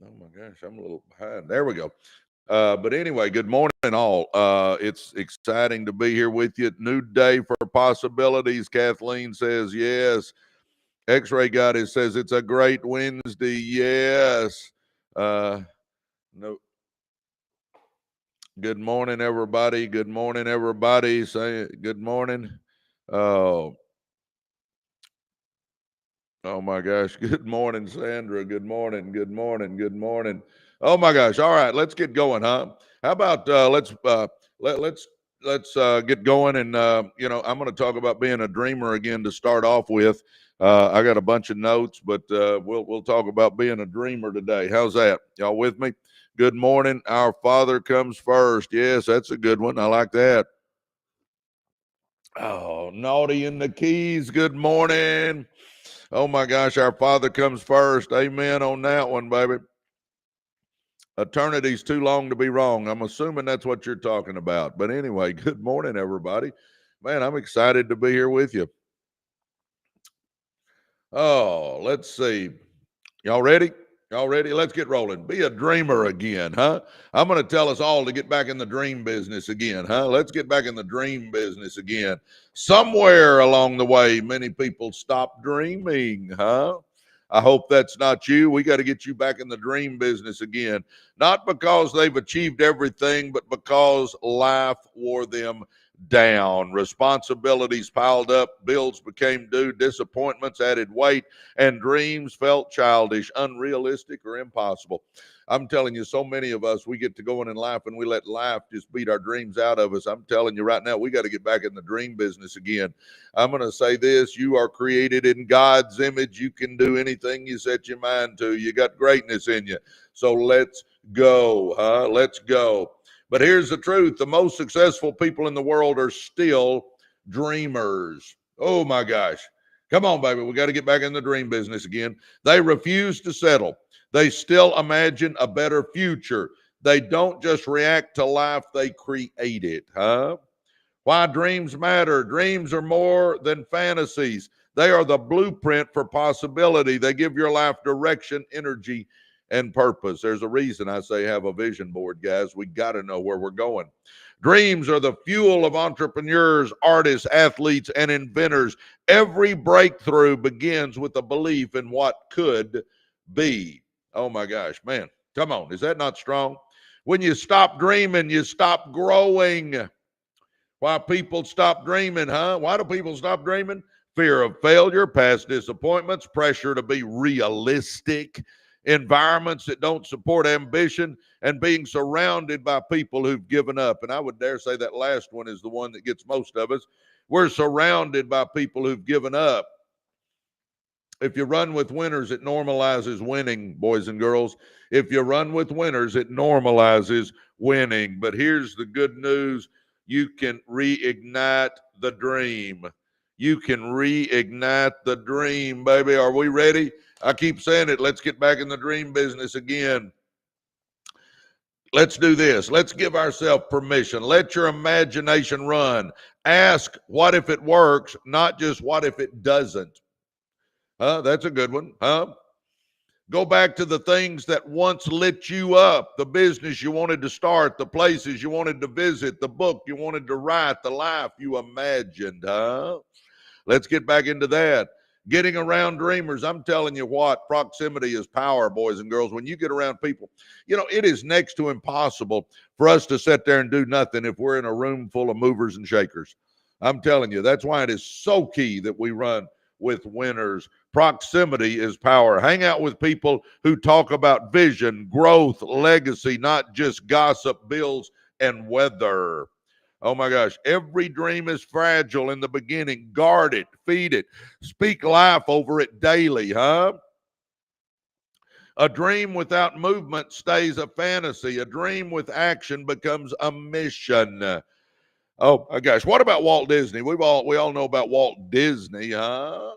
Oh my gosh, I'm a little behind. There we go. But anyway, good morning, all. It's exciting to be here with you. New day for possibilities. Kathleen says yes. X-Ray Goddess says it's a great Wednesday. Yes. No. Good morning, everybody. Good morning, everybody. Say good morning. Oh, oh my gosh. Good morning, Sandra. Good morning. Good morning. Good morning. Oh my gosh. All right, let's get going, huh? How about let's get going, and I'm going to talk about being a dreamer again to start off with. I got a bunch of notes, but we'll talk about being a dreamer today. How's that? Y'all with me? Good morning. Our Father comes first. Yes, that's a good one. I like that. Oh, Naughty in the Keys. Good morning. Oh my gosh, our Father comes first. Amen on that one, baby. Eternity's too long to be wrong. I'm assuming that's what you're talking about. But anyway, good morning, everybody. Man, I'm excited to be here with you. Oh, let's see. Y'all ready? Y'all ready? Let's get rolling. Be a dreamer again, huh? I'm going to tell us all to get back in the dream business again, huh? Let's get back in the dream business again. Somewhere along the way, many people stop dreaming, huh? I hope that's not you. We got to get you back in the dream business again. Not because they've achieved everything, but because life wore them down. Responsibilities piled up, bills became due, disappointments added weight, and dreams felt childish, unrealistic, or impossible. I'm telling you, so many of us, we get to going in life and we let life just beat our dreams out of us. I'm telling you right now, we got to get back in the dream business again. I'm going to say this: you are created in God's image. You can do anything you set your mind to. You got greatness in you. So let's go, huh? Let's go. But here's the truth: the most successful people in the world are still dreamers. Oh my gosh. Come on, baby. We got to get back in the dream business again. They refuse to settle. They still imagine a better future. They don't just react to life, they create it, huh? Why dreams matter. Dreams are more than fantasies. They are the blueprint for possibility. They give your life direction, energy, and purpose. There's a reason I say have a vision board, guys. We got to know where we're going. Dreams are the fuel of entrepreneurs, artists, athletes, and inventors. Every breakthrough begins with a belief in what could be. Oh my gosh, man. Come on. Is that not strong? When you stop dreaming, you stop growing. Why people stop dreaming, huh? Why do people stop dreaming? Fear of failure, past disappointments, pressure to be realistic, environments that don't support ambition, and being surrounded by people who've given up. And I would dare say that last one is the one that gets most of us. We're surrounded by people who've given up. If you run with winners, it normalizes winning, boys and girls. If you run with winners, it normalizes winning. But here's the good news: you can reignite the dream. You can reignite the dream, baby. Are we ready? I keep saying it. Let's get back in the dream business again. Let's do this. Let's give ourselves permission. Let your imagination run. Ask, what if it works, not just what if it doesn't. Huh? That's a good one. Huh? Go back to the things that once lit you up, the business you wanted to start, the places you wanted to visit, the book you wanted to write, the life you imagined, huh? Let's get back into that. Getting around dreamers. I'm telling you what, proximity is power, boys and girls. When you get around people, it is next to impossible for us to sit there and do nothing if we're in a room full of movers and shakers. I'm telling you, that's why it is so key that we run with winners. Proximity is power. Hang out with people who talk about vision, growth, legacy, not just gossip, bills, and weather. Oh my gosh, every dream is fragile in the beginning. Guard it, feed it, speak life over it daily, huh? A dream without movement stays a fantasy. A dream with action becomes a mission. Oh my gosh, what about Walt Disney? We all know about Walt Disney, huh?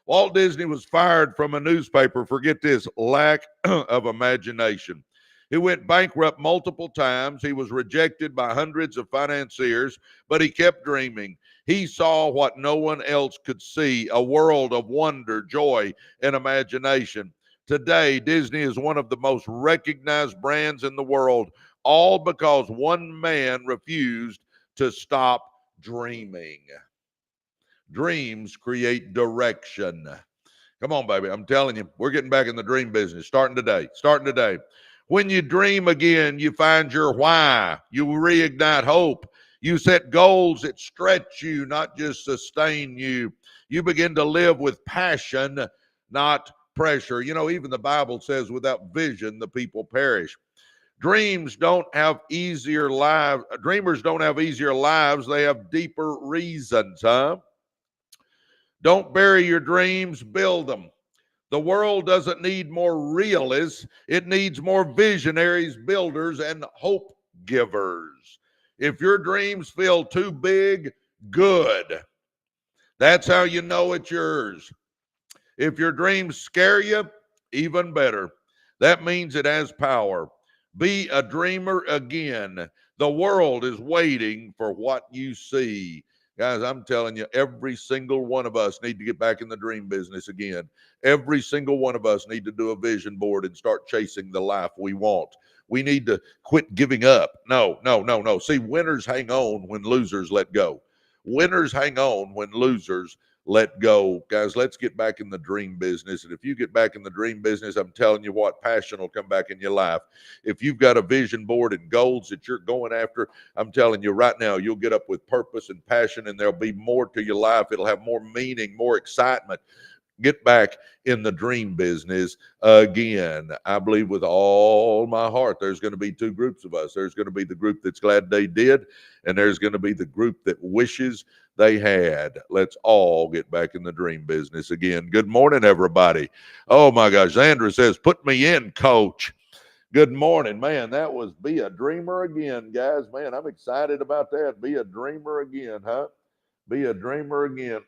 Walt Disney was fired from a newspaper for, get this, lack of imagination. He went bankrupt multiple times. He was rejected by hundreds of financiers, but he kept dreaming. He saw what no one else could see: a world of wonder, joy, and imagination. Today, Disney is one of the most recognized brands in the world, all because one man refused to stop dreaming. Dreams create direction. Come on, baby. I'm telling you, we're getting back in the dream business starting today. Starting today. When you dream again, you find your why. You reignite hope. You set goals that stretch you, not just sustain you. You begin to live with passion, not pressure. You know, even the Bible says, without vision, the people perish. Dreamers don't have easier lives. They have deeper reasons, huh? Don't bury your dreams, build them. The world doesn't need more realists. It needs more visionaries, builders, and hope givers. If your dreams feel too big, good. That's how you know it's yours. If your dreams scare you, even better. That means it has power. Be a dreamer again. The world is waiting for what you see. Guys, I'm telling you, every single one of us need to get back in the dream business again. Every single one of us need to do a vision board and start chasing the life we want. We need to quit giving up. No. See, winners hang on when losers let go. Winners hang on when losers let go. Guys, let's get back in the dream business. And if you get back in the dream business, I'm telling you what, passion will come back in your life. If you've got a vision board and goals that you're going after, I'm telling you right now, you'll get up with purpose and passion, and there'll be more to your life. It'll have more meaning, more excitement. Get back in the dream business again. I believe with all my heart there's going to be two groups of us. There's going to be the group that's glad they did, and there's going to be the group that wishes they had. Let's all get back in the dream business again. Good morning, everybody. Oh my gosh, Andrew says, put me in, coach. Good morning, man. That was Be a Dreamer Again, guys. Man, I'm excited about that. Be a dreamer again, huh? Be a dreamer again.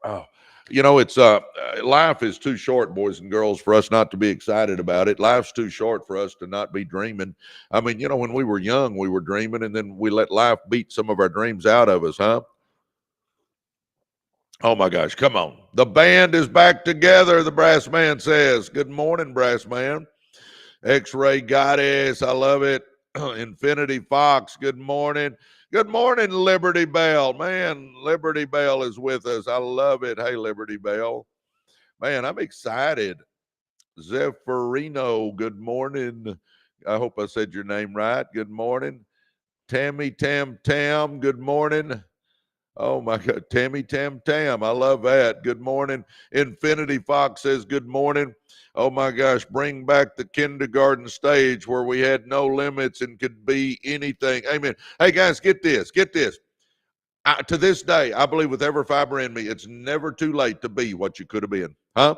Oh, you know, it's life is too short, boys and girls, for us not to be excited about it. Life's too short for us to not be dreaming. I mean, you know, when we were young, we were dreaming, and then we let life beat some of our dreams out of us, huh? Oh my gosh, come on. The band is back together, the brass man says. Good morning, brass man. X-Ray Goddess, I love it. Infinity Fox, good morning. Good morning, Liberty Bell. Man, Liberty Bell is with us. I love it. Hey, Liberty Bell. Man, I'm excited. Zephyrino, good morning. I hope I said your name right. Good morning. Tammy Tam Tam, good morning. Oh my God, Tammy Tam Tam. I love that. Good morning. Infinity Fox says good morning. Oh my gosh, bring back the kindergarten stage where we had no limits and could be anything. Amen. Hey guys, get this. To this day, I believe with every fiber in me, it's never too late to be what you could have been. Huh?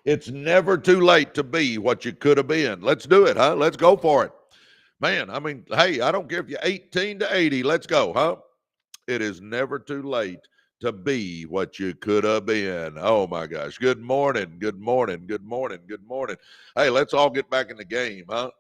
It's never too late to be what you could have been. Let's do it, huh? Let's go for it. Man, I mean, hey, I don't care if you're 18 to 80. Let's go, huh? It is never too late to be what you could have been. Oh my gosh. Good morning. Good morning. Good morning. Good morning. Hey, let's all get back in the game, huh?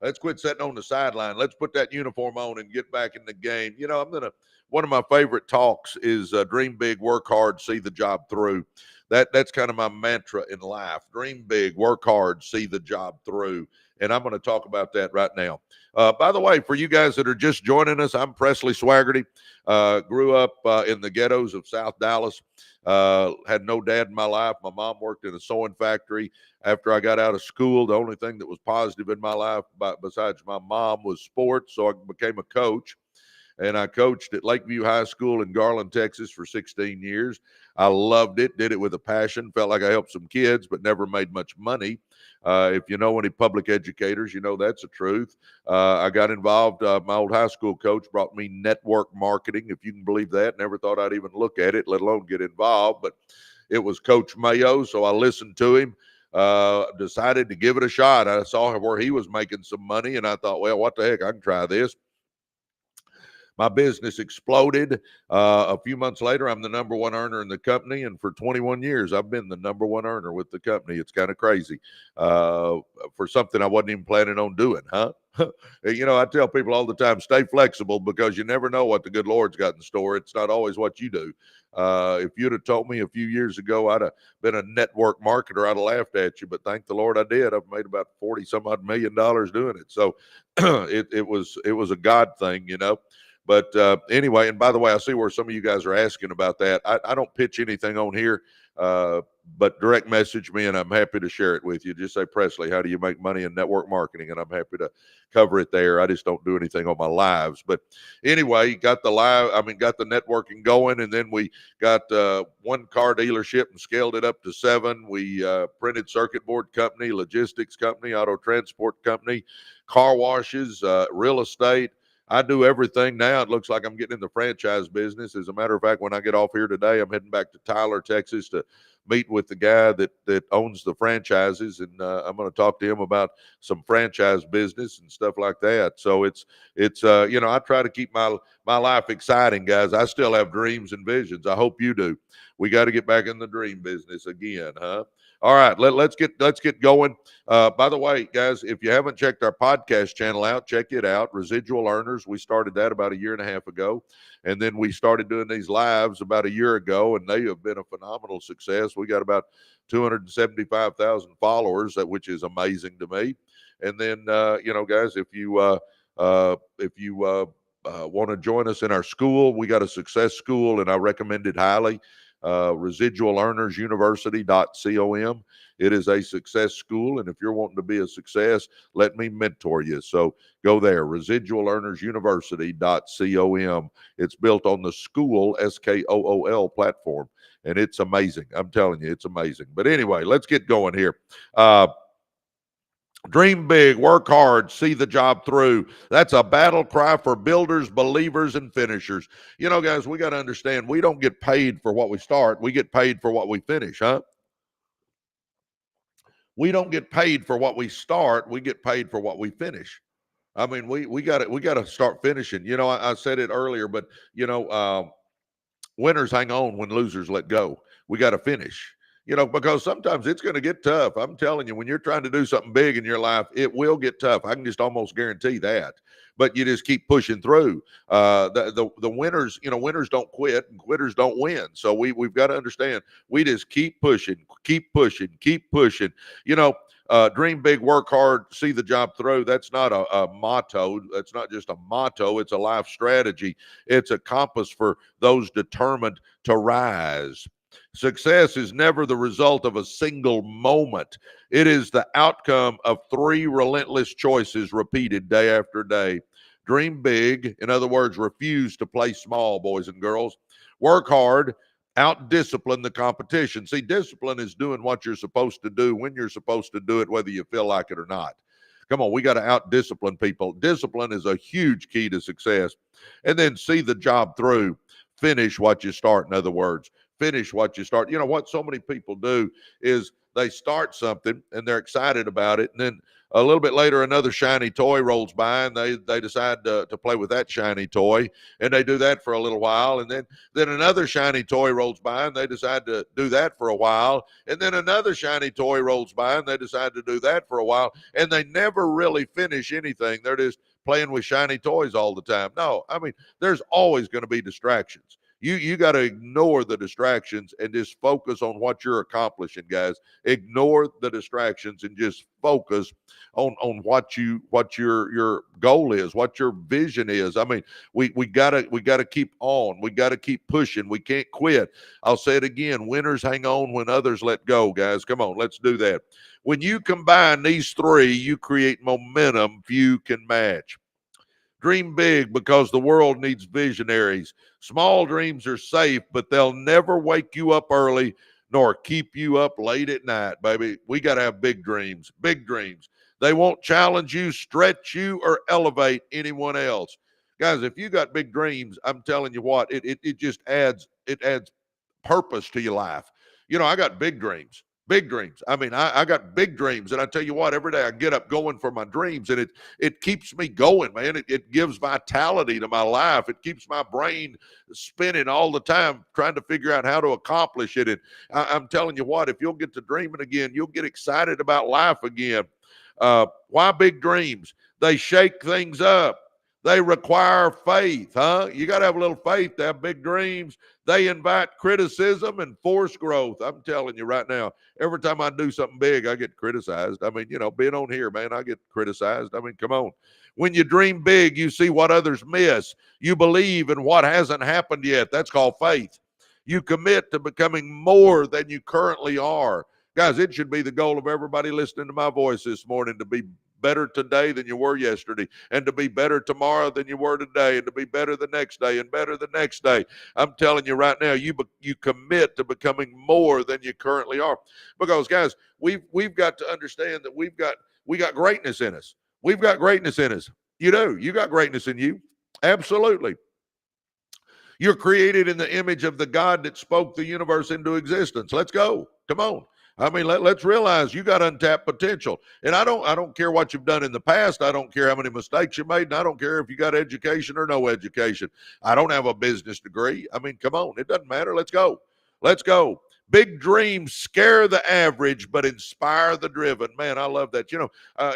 Let's quit sitting on the sideline. Let's put that uniform on and get back in the game. You know, one of my favorite talks is dream big, work hard, see the job through. That's kind of my mantra in life. Dream big, work hard, see the job through. And I'm going to talk about that right now. By the way, for you guys that are just joining us, I'm Presley Swagerty. Grew up in the ghettos of South Dallas. Had no dad in my life. My mom worked in a sewing factory. After I got out of school, the only thing that was positive in my life besides my mom was sports. So I became a coach. And I coached at Lakeview High School in Garland, Texas for 16 years. I loved it, did it with a passion, felt like I helped some kids, but never made much money. If you know any public educators, you know that's the truth. I got involved. My old high school coach brought me network marketing, if you can believe that. Never thought I'd even look at it, let alone get involved. But it was Coach Mayo, so I listened to him. Decided to give it a shot. I saw where he was making some money, and I thought, well, what the heck, I can try this. My business exploded. A few months later, I'm the number one earner in the company. And for 21 years, I've been the number one earner with the company. It's kind of crazy for something I wasn't even planning on doing, huh? I tell people all the time, stay flexible because you never know what the good Lord's got in store. It's not always what you do. If you'd have told me a few years ago I'd have been a network marketer, I'd have laughed at you. But thank the Lord I did. I've made about 40 some odd $1 million doing it. So it was a God thing, But anyway, and by the way, I see where some of you guys are asking about that. I don't pitch anything on here, but direct message me and I'm happy to share it with you. Just say, Presley, how do you make money in network marketing? And I'm happy to cover it there. I just don't do anything on my lives. But anyway, got the networking going, and then we got one car dealership and scaled it up to 7. We printed circuit board company, logistics company, auto transport company, car washes, real estate. I do everything now. It looks like I'm getting in the franchise business. As a matter of fact, when I get off here today, I'm heading back to Tyler, Texas to meet with the guy that owns the franchises, and I'm going to talk to him about some franchise business and stuff like that. So it's I try to keep my life exciting, guys. I still have dreams and visions. I hope you do. We got to get back in the dream business again, huh? All right, let's get going. By the way, guys, if you haven't checked our podcast channel out, check it out. Residual Earners. We started that about 1.5 years ago, and then we started doing these lives about 1 year ago, and they have been a phenomenal success. We got about 275,000 followers, which is amazing to me. And then, guys, if you want to join us in our school, we got a success school, and I recommend it highly. Residual Earners University.com. It is a success school, and if you're wanting to be a success, let me mentor you. So go there, Residual Earners University.com. It's built on the school SKOOL platform, and it's amazing. I'm telling you, it's amazing. But anyway, let's get going here. Dream big, work hard, see the job through. That's a battle cry for builders, believers, and finishers. Guys, we got to understand we don't get paid for what we start. We get paid for what we finish, huh? We don't get paid for what we start. We get paid for what we finish. I mean, we got to start finishing. I said it earlier, but winners hang on when losers let go. We got to finish. Because sometimes it's going to get tough. I'm telling you, when you're trying to do something big in your life, it will get tough. I can just almost guarantee that. But you just keep pushing through. The winners, winners don't quit and quitters don't win. So we've got to understand. We just keep pushing, keep pushing, keep pushing. Dream big, work hard, see the job through. That's not a motto. That's not just a motto. It's a life strategy. It's a compass for those determined to rise. Success is never the result of a single moment. It is the outcome of 3 relentless choices repeated day after day. Dream big. In other words, refuse to play small, boys and girls. Work hard. Out-discipline the competition. See, discipline is doing what you're supposed to do when you're supposed to do it, whether you feel like it or not. Come on, we got to out-discipline people. Discipline is a huge key to success. And then see the job through. Finish what you start, in other words. Finish what you start. What so many people do is they start something and they're excited about it, and then a little bit later another shiny toy rolls by and they decide to play with that shiny toy, and they do that for a little while, and then another shiny toy rolls by and they decide to do that for a while, and then another shiny toy rolls by and they decide to do that for a while, and they never really finish anything. They're just playing with shiny toys all the time. No, I mean, there's always going to be distractions. You got to ignore the distractions and just focus on what you're accomplishing, guys. Ignore the distractions and just focus on what your goal is, what your vision is. I mean, we gotta keep on. We gotta keep pushing. We can't quit. I'll say it again. Winners hang on when others let go, guys. Come on, let's do that. When you combine these 3, you create momentum few can match. Dream big because the world needs visionaries. Small dreams are safe, but they'll never wake you up early nor keep you up late at night, baby. We got to have big dreams, big dreams. They won't challenge you, stretch you, or elevate anyone else. Guys, if you got big dreams, I'm telling you what, it just adds purpose to your life. I got big dreams. Big dreams. I mean, I got big dreams, and I tell you what, every day I get up going for my dreams, and it keeps me going, man. It gives vitality to my life. It keeps my brain spinning all the time, trying to figure out how to accomplish it. And I'm telling you what, if you'll get to dreaming again, you'll get excited about life again. Why big dreams? They shake things up. They require faith, huh? You got to have a little faith to have big dreams. They invite criticism and force growth. I'm telling you right now, every time I do something big, I get criticized. I mean, being on here, man, I get criticized. I mean, come on. When you dream big, you see what others miss. You believe in what hasn't happened yet. That's called faith. You commit to becoming more than you currently are. Guys, it should be the goal of everybody listening to my voice this morning to be better today than you were yesterday, and to be better tomorrow than you were today, and to be better the next day and better the next day. I'm telling you right now, you commit to becoming more than you currently are. Because guys, we've got to understand that we got greatness in us. We've got greatness in us. You do. You got greatness in you. Absolutely. You're created in the image of the God that spoke the universe into existence. Let's go. Come on. I mean, let's realize you got untapped potential. And I don't care what you've done in the past. I don't care how many mistakes you made. And I don't care if you got education or no education. I don't have a business degree. I mean, come on. It doesn't matter. Let's go. Let's go. Big dreams scare the average, but inspire the driven. Man, I love that.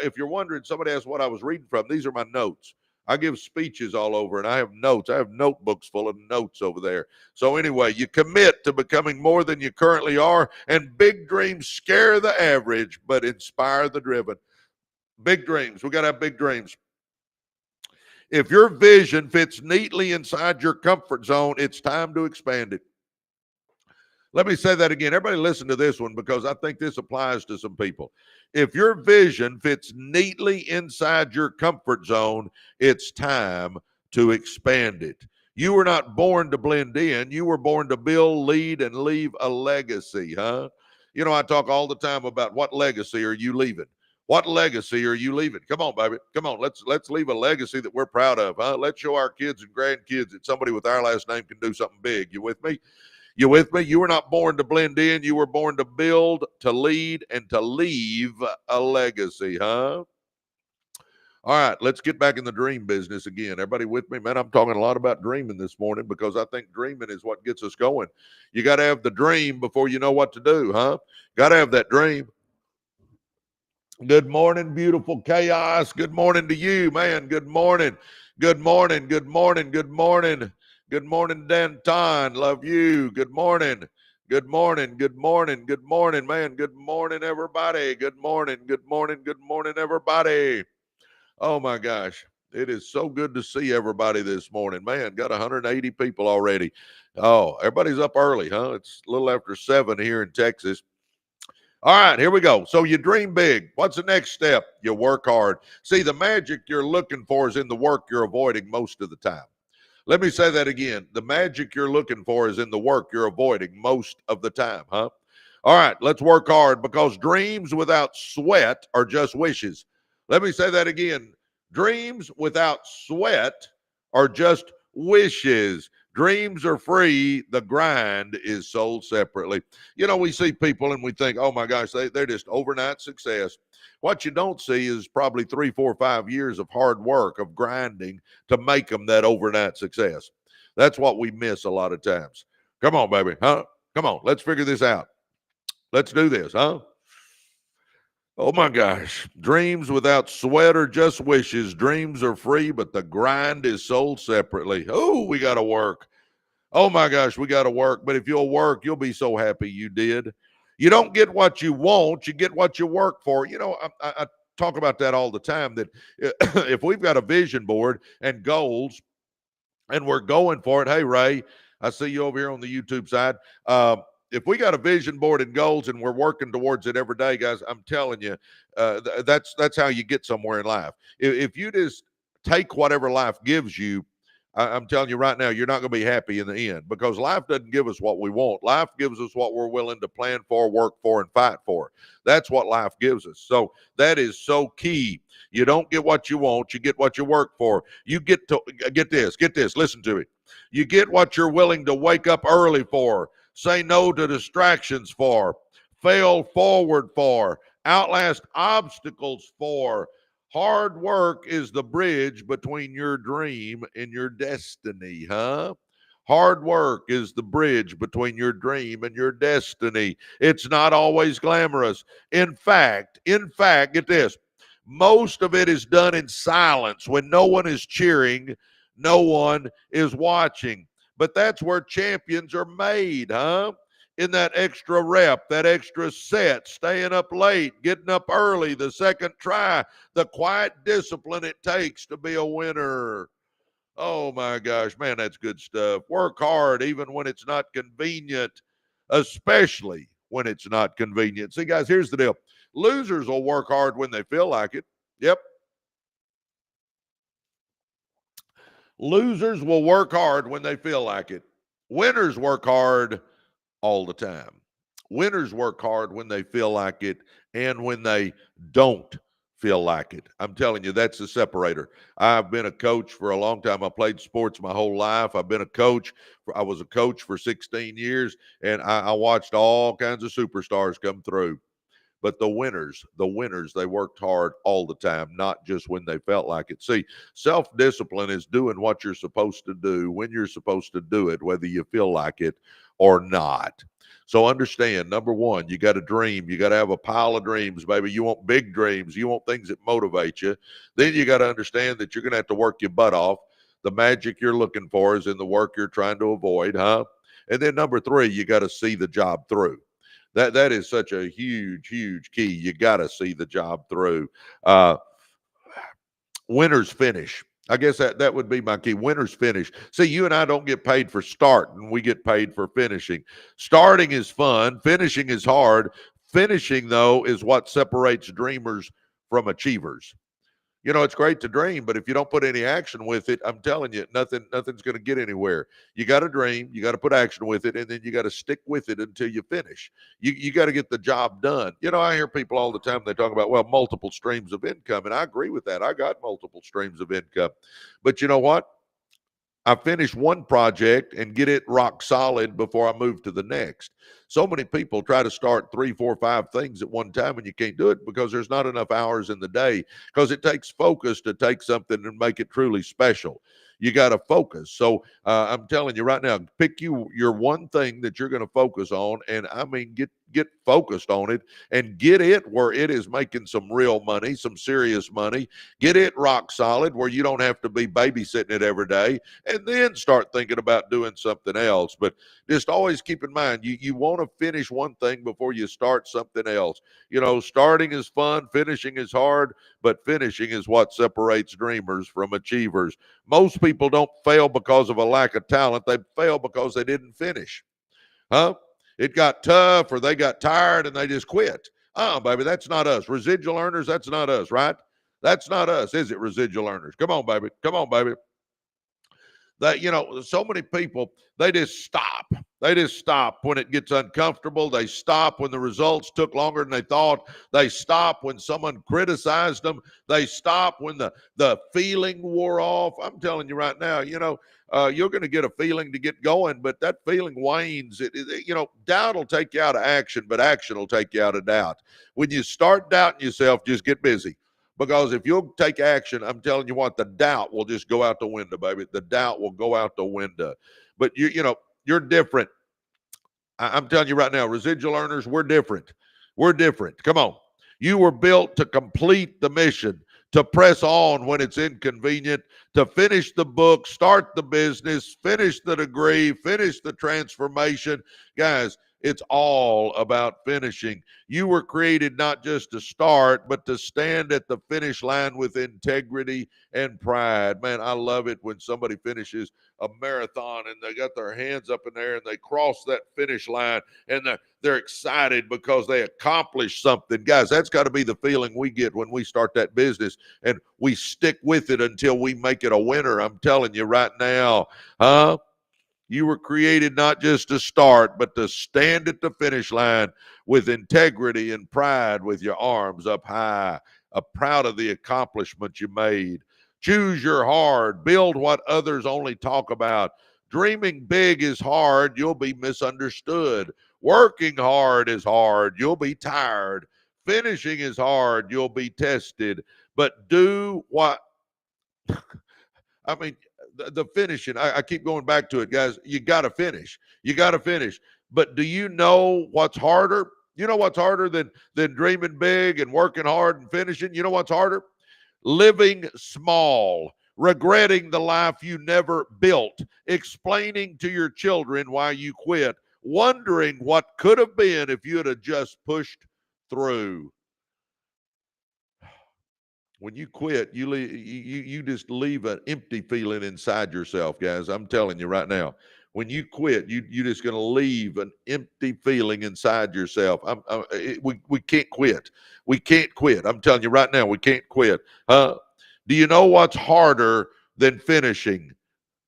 If you're wondering, somebody asked what I was reading from. These are my notes. I give speeches all over, and I have notes. I have notebooks full of notes over there. So anyway, you commit to becoming more than you currently are, and big dreams scare the average, but inspire the driven. Big dreams. We got to have big dreams. If your vision fits neatly inside your comfort zone, it's time to expand it. Let me say that again. Everybody listen to this one, because I think this applies to some people. If your vision fits neatly inside your comfort zone, it's time to expand it. You were not born to blend in. You were born to build, lead, and leave a legacy, huh? I talk all the time about what legacy are you leaving? What legacy are you leaving? Come on, baby. Come on. Let's leave a legacy that we're proud of, huh? Let's show our kids and grandkids that somebody with our last name can do something big. You with me? You with me? You were not born to blend in. You were born to build, to lead, and to leave a legacy, huh? All right, let's get back in the dream business again. Everybody with me? Man, I'm talking a lot about dreaming this morning, because I think dreaming is what gets us going. You got to have the dream before you know what to do, huh? Got to have that dream. Good morning, beautiful chaos. Good morning to you, man. Good morning. Good morning. Good morning. Good morning. Good morning, Danton. Love you. Good morning. Good morning. Good morning. Good morning, man. Good morning, everybody. Good morning. Good morning. Good morning, everybody. Oh, my gosh. It is so good to see everybody this morning. Man, got 180 people already. Oh, everybody's up early, huh? It's a little after 7 here in Texas. All right, here we go. So you dream big. What's the next step? You work hard. See, the magic you're looking for is in the work you're avoiding most of the time. Let me say that again. The magic you're looking for is in the work you're avoiding most of the time, huh? All right, let's work hard, because dreams without sweat are just wishes. Let me say that again. Dreams without sweat are just wishes. Dreams are free. The grind is sold separately. We see people and we think, oh my gosh, they're just overnight success. What you don't see is probably 3, 4, 5 years of hard work, of grinding to make them that overnight success. That's what we miss a lot of times. Come on, baby, huh? Come on, let's figure this out. Let's do this, huh? Oh my gosh. Dreams without sweat are just wishes. Dreams are free, but the grind is sold separately. Oh, we got to work. Oh my gosh, we got to work. But if you'll work, you'll be so happy you did. You don't get what you want, you get what you work for. I talk about that all the time, that if we've got a vision board and goals and we're going for it, hey, Ray, I see you over here on the YouTube side. If we got a vision board and goals and we're working towards it every day, guys, I'm telling you, that's how you get somewhere in life. If you just take whatever life gives you, I'm telling you right now, you're not going to be happy in the end, because life doesn't give us what we want. Life gives us what we're willing to plan for, work for, and fight for. That's what life gives us. So that is so key. You don't get what you want. You get what you work for. You get this, listen to me. You get what you're willing to wake up early for, say no to distractions for, fail forward for, outlast obstacles for. Hard work is the bridge between your dream and your destiny, huh? Hard work is the bridge between your dream and your destiny. It's not always glamorous. In fact, get this. Most of it is done in silence when no one is cheering, no one is watching. But that's where champions are made, huh? In that extra rep, that extra set, staying up late, getting up early, the second try, the quiet discipline it takes to be a winner. Oh my gosh, man, that's good stuff. Work hard even when it's not convenient, especially when it's not convenient. See, guys, here's the deal. Losers will work hard when they feel like it. Yep. Losers will work hard when they feel like it. Winners work hard all the time. Winners work hard when they feel like it and when they don't feel like it. I'm telling you, that's the separator. I've been a coach for a long time. I played sports my whole life. I've been a coach. I was a coach for 16 years, and I watched all kinds of superstars come through. But the winners, they worked hard all the time, not just when they felt like it. See, self-discipline is doing what you're supposed to do when you're supposed to do it, whether you feel like it or not. So understand, number one, you got a dream. You got to have a pile of dreams, baby. You want big dreams. You want things that motivate you. Then you got to understand that you're going to have to work your butt off. The magic you're looking for is in the work you're trying to avoid, huh? And then number three, you got to see the job through. That is such a huge key. You got to see the job through. Uh, Winners finish. I guess that would be my key. Winners finish. See, you and I don't get paid for starting. We get paid for finishing. Starting is fun. Finishing is hard. Finishing, though, is what separates dreamers from achievers. You know, it's great to dream, but if you don't put any action with it, I'm telling you, nothing's going to get anywhere. You got to dream, you got to put action with it, and then you got to stick with it until you finish. You got to get the job done. You know, I hear people all the time, they talk about, well, multiple streams of income, and I agree with that. I got multiple streams of income. But you know what? I finish one project and get it rock solid before I move to the next. So many people try to start 3, 4, 5 things at one time, and you can't do it because there's not enough hours in the day, because it takes focus to take something and make it truly special. You got to focus. So I'm telling you right now, pick your one thing that you're going to focus on, and I mean get focused on it and get it where it is making some real money, some serious money. Get it rock solid where you don't have to be babysitting it every day, and then start thinking about doing something else. But just always keep in mind, you want to finish one thing before you start something else. You know, starting is fun, finishing is hard, but finishing is what separates dreamers from achievers. Most people don't fail because of a lack of talent. They fail because they didn't finish. Huh? It got tough, or they got tired and they just quit. Baby, that's not us. Residual earners, that's not us, right? That's not us, is it, residual earners? Come on, baby. Come on, baby. That, you know, so many people, they just stop. They just stop when it gets uncomfortable. They stop when the results took longer than they thought. They stop when someone criticized them. They stop when the feeling wore off. I'm telling you right now, you know, you're going to get a feeling to get going, but that feeling wanes. You know, doubt will take you out of action, but action will take you out of doubt. When you start doubting yourself, just get busy. Because if you'll take action, I'm telling you what, the doubt will just go out the window, baby. The doubt will go out the window. But you know, you're different. I'm telling you right now, residual earners, we're different. We're different. Come on. You were built to complete the mission, to press on when it's inconvenient, to finish the book, start the business, finish the degree, finish the transformation. Guys, it's all about finishing. You were created not just to start, but to stand at the finish line with integrity and pride. Man, I love it when somebody finishes a marathon and they got their hands up in there and they cross that finish line and they're excited because they accomplished something. Guys, that's got to be the feeling we get when we start that business and we stick with it until we make it a winner. I'm telling you right now, huh? You were created not just to start, but to stand at the finish line with integrity and pride, with your arms up high, proud of the accomplishment you made. Choose your hard. Build what others only talk about. Dreaming big is hard. You'll be misunderstood. Working hard is hard. You'll be tired. Finishing is hard. You'll be tested. But do what, I mean, the finishing, I keep going back to it, guys. You got to finish. You got to finish. But do you know what's harder? You know what's harder than dreaming big and working hard and finishing? You know what's harder? Living small, regretting the life you never built, explaining to your children why you quit, wondering what could have been if you'd have just pushed through. When you quit, you just leave an empty feeling inside yourself, guys. I'm telling you right now. When you quit, you just going to leave an empty feeling inside yourself. We can't quit. We can't quit. I'm telling you right now, we can't quit. Do you know what's harder than finishing?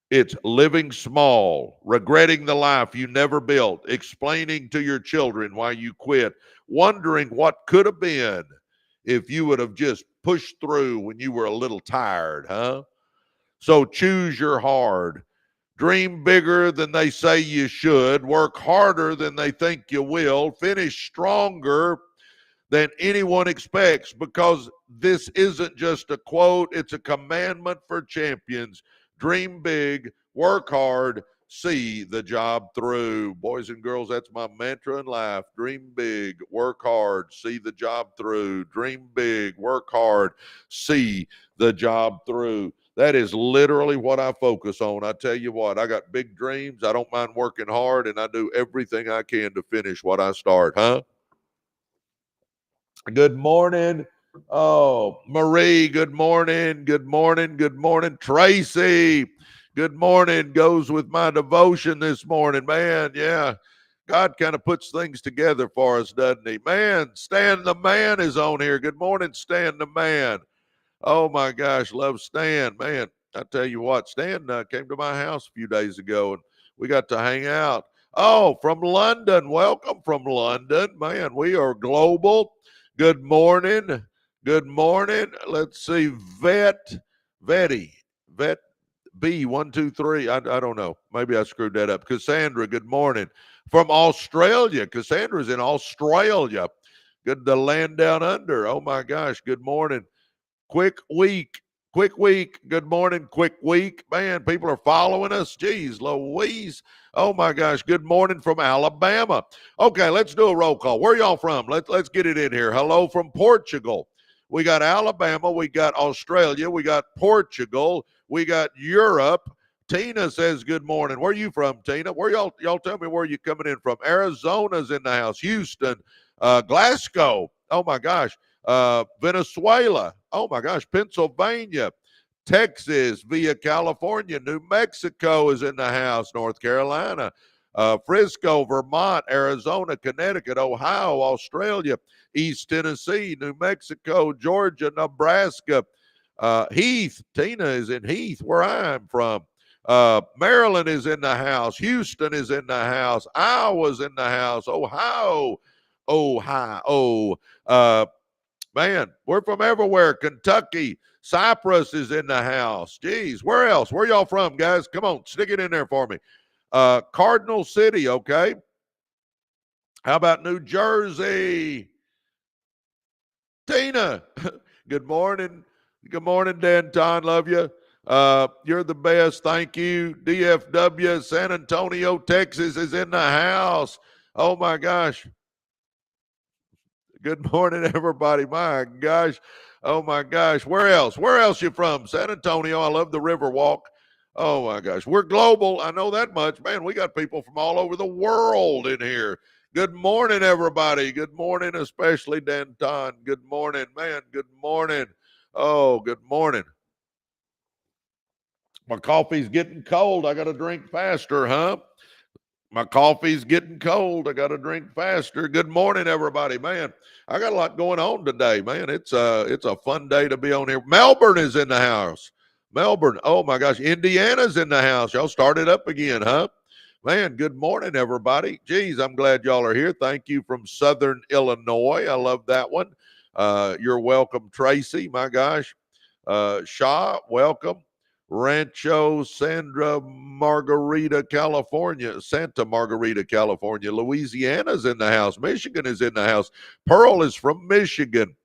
It's living small, regretting the life you never built, explaining to your children why you quit, wondering what could have been if you would have just pushed through when you were a little tired, huh? So choose your hard. Dream bigger than they say you should. Work harder than they think you will. Finish stronger than anyone expects, because this isn't just a quote, it's a commandment for champions. Dream big, work hard, see the job through. Boys and girls, that's my mantra in life. Dream big, work hard, see the job through. Dream big, work hard, see the job through. That is literally what I focus on. I tell you what, I got big dreams. I don't mind working hard, and I do everything I can to finish what I start, huh? Good morning. Oh, Marie, good morning. Good morning. Good morning. Tracy, good morning. Goes with my devotion this morning, man. Yeah. God kind of puts things together for us, doesn't he? Man, Stan the man is on here. Good morning, Stan the man. Oh my gosh, love Stan, man. I tell you what, Stan came to my house a few days ago and we got to hang out. Oh, from London. Welcome from London. Man, we are global. Good morning. Good morning. Let's see. Vetty, Vet B123. I don't know. Maybe I screwed that up. Cassandra, good morning. From Australia. Cassandra's in Australia. Good to land down under. Oh my gosh. Good morning. Quick week. Quick week. Good morning. Quick week. Man, people are following us. Geez, Louise. Oh my gosh. Good morning from Alabama. Okay, let's do a roll call. Where y'all from? Let's get it in here. Hello from Portugal. We got Alabama. We got Australia. We got Portugal. We got Europe. Tina says good morning. Where are you from, Tina? Where y'all tell me where you coming in from? Arizona's in the house. Houston, Glasgow. Oh my gosh. Venezuela. Oh my gosh. Pennsylvania, Texas, via California, New Mexico is in the house, North Carolina, Frisco, Vermont, Arizona, Connecticut, Ohio, Australia, East Tennessee, New Mexico, Georgia, Nebraska, Heath. Tina is in Heath, where I'm from. Maryland is in the house. Houston is in the house. Iowa's in the house. Ohio. Man, we're from everywhere. Kentucky, Cyprus is in the house. Geez, where else? Where y'all from, guys? Come on, stick it in there for me. Cardinal City, okay. How about New Jersey? Tina, good morning. Good morning, Danton. Love you. You're the best. Thank you. DFW, San Antonio, Texas is in the house. Oh, my gosh. Good morning, everybody. My gosh. Oh, my gosh. Where else? Where else you from? San Antonio. I love the Riverwalk. Oh, my gosh. We're global. I know that much. Man, we got people from all over the world in here. Good morning, everybody. Good morning, especially Danton. Good morning, man. Good morning. Oh, good morning. My coffee's getting cold. I got to drink faster, huh? My coffee's getting cold. I got to drink faster. Good morning, everybody. Man, I got a lot going on today, man. It's a fun day to be on here. Melbourne is in the house. Melbourne. Oh my gosh. Indiana's in the house. Y'all started up again, huh? Man, good morning, everybody. Geez, I'm glad y'all are here. Thank you from Southern Illinois. I love that one. You're welcome, Tracy. My gosh. Shaw, welcome. Rancho Santa Margarita, California. Louisiana's in the house. Michigan is in the house. Pearl is from Michigan.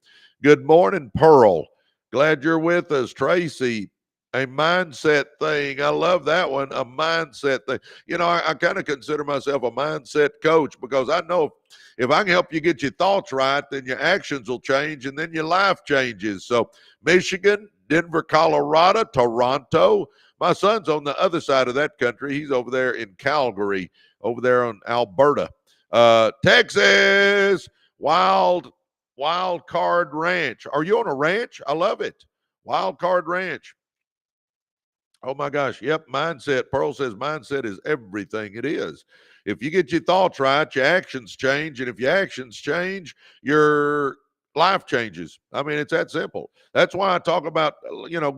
Good morning, Pearl. Glad you're with us. Tracy, a mindset thing. I love that one. A mindset thing. You know, I kind of consider myself a mindset coach because I know if I can help you get your thoughts right, then your actions will change and then your life changes. So Michigan, Denver, Colorado, Toronto. My son's on the other side of that country. He's over there in Calgary, over there on Alberta. Texas, Wild Card Ranch. Are you on a ranch? I love it. Wild Card Ranch. Oh my gosh. Yep. Mindset. Pearl says mindset is everything. It is. If you get your thoughts right, your actions change. And if your actions change, your life changes. I mean, it's that simple. That's why I talk about,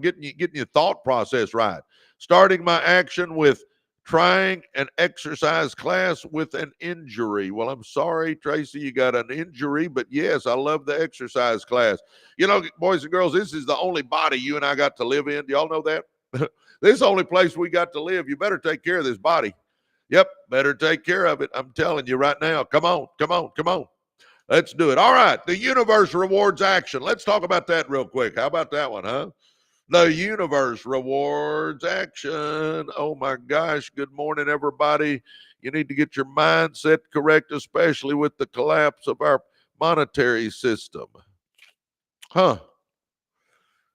getting your thought process right. Starting my action with trying an exercise class with an injury. Well, I'm sorry, Tracy, you got an injury, but yes, I love the exercise class. You know, boys and girls, this is the only body you and I got to live in. Do y'all know that? This is the only place we got to live. You better take care of this body. Yep, better take care of it. I'm telling you right now. Come on, come on, come on. Let's do it. All right, the universe rewards action. Let's talk about that real quick. How about that one, huh? The universe rewards action. Oh my gosh. Good morning, everybody. You need to get your mindset correct, especially with the collapse of our monetary system. Huh.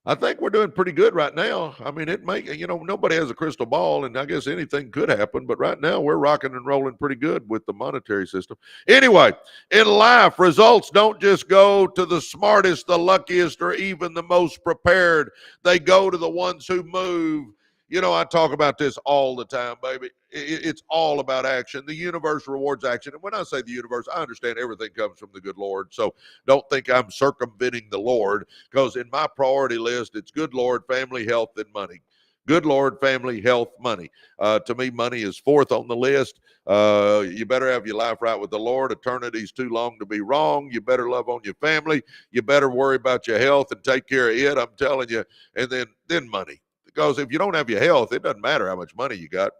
I think we're doing pretty good right now. I mean, nobody has a crystal ball, and I guess anything could happen, but right now we're rocking and rolling pretty good with the monetary system. Anyway, in life, results don't just go to the smartest, the luckiest, or even the most prepared. They go to the ones who move. You know, I talk about this all the time, baby. It's all about action. The universe rewards action. And when I say the universe, I understand everything comes from the good Lord. So don't think I'm circumventing the Lord, because in my priority list, it's good Lord, family, health, and money. Good Lord, family, health, money. To me, money is fourth on the list. You better have your life right with the Lord. Eternity's too long to be wrong. You better love on your family. You better worry about your health and take care of it. I'm telling you. And then money. Because if you don't have your health, it doesn't matter how much money you got.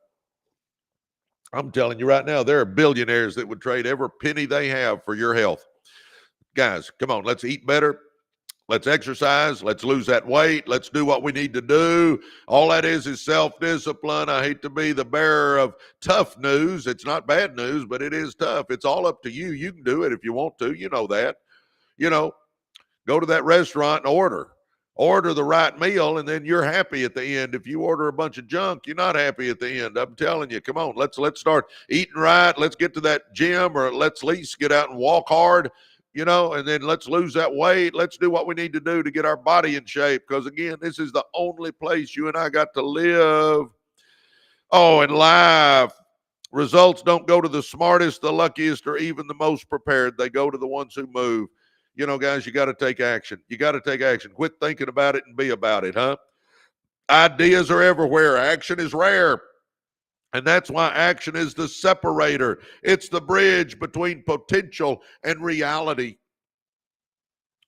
I'm telling you right now, there are billionaires that would trade every penny they have for your health. Guys, come on, let's eat better. Let's exercise. Let's lose that weight. Let's do what we need to do. All that is self-discipline. I hate to be the bearer of tough news. It's not bad news, but it is tough. It's all up to you. You can do it if you want to. You know that. Go to that restaurant and order the right meal, and then you're happy at the end. If you order a bunch of junk, you're not happy at the end. I'm telling you, come on, let's start eating right. Let's get to that gym, or let's at least get out and walk hard, and then let's lose that weight. Let's do what we need to do to get our body in shape, because again, this is the only place you and I got to live. Oh, and life. Results don't go to the smartest, the luckiest, or even the most prepared. They go to the ones who move. Guys, you got to take action. You got to take action. Quit thinking about it and be about it, huh? Ideas are everywhere. Action is rare. And that's why action is the separator. It's the bridge between potential and reality.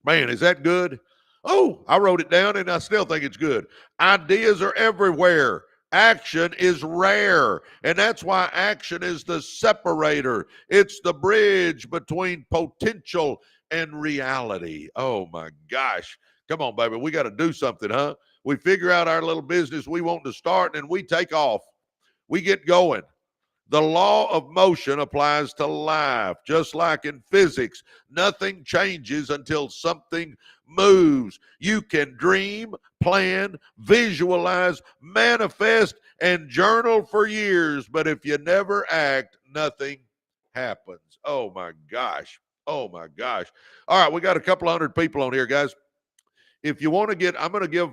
Man, is that good? Oh, I wrote it down and I still think it's good. Ideas are everywhere. Action is rare. And that's why action is the separator. It's the bridge between potential and reality. Oh my gosh. Come on, baby. We got to do something, huh? We figure out our little business we want to start, and we take off. We get going. The law of motion applies to life. Just like in physics, nothing changes until something moves. You can dream, plan, visualize, manifest, and journal for years, but if you never act, nothing happens. Oh my gosh. Oh my gosh. All right, we got a couple hundred people on here, guys. If you want to get, I'm going to give,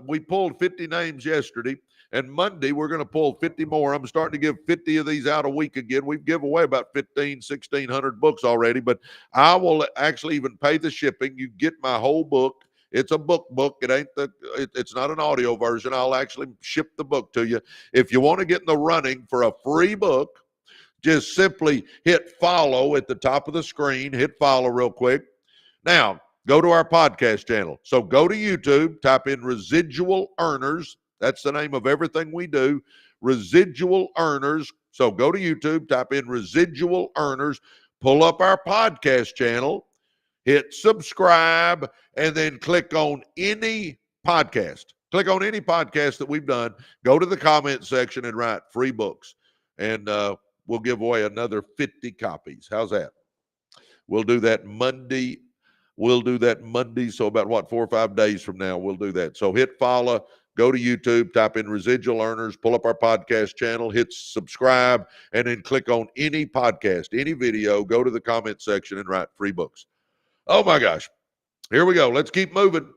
we pulled 50 names yesterday, and Monday we're going to pull 50 more. I'm starting to give 50 of these out a week again. We've given away about 1,600 books already, but I will actually even pay the shipping. You get my whole book. It's a book. It ain't it's not an audio version. I'll actually ship the book to you. If you want to get in the running for a free book, just simply hit follow at the top of the screen. Hit follow real quick. Now, go to our podcast channel. So go to YouTube, type in Residual Earners. That's the name of everything we do. Residual Earners. So go to YouTube, type in Residual Earners, pull up our podcast channel, hit subscribe, and then click on any podcast. Click on any podcast that we've done. Go to the comment section and write free books. And we'll give away another 50 copies. How's that? We'll do that Monday. So about 4 or 5 days from now, we'll do that. So hit follow, go to YouTube, type in Residual Earners, pull up our podcast channel, hit subscribe, and then click on any podcast, any video, go to the comment section and write free books. Oh my gosh. Here we go. Let's keep moving.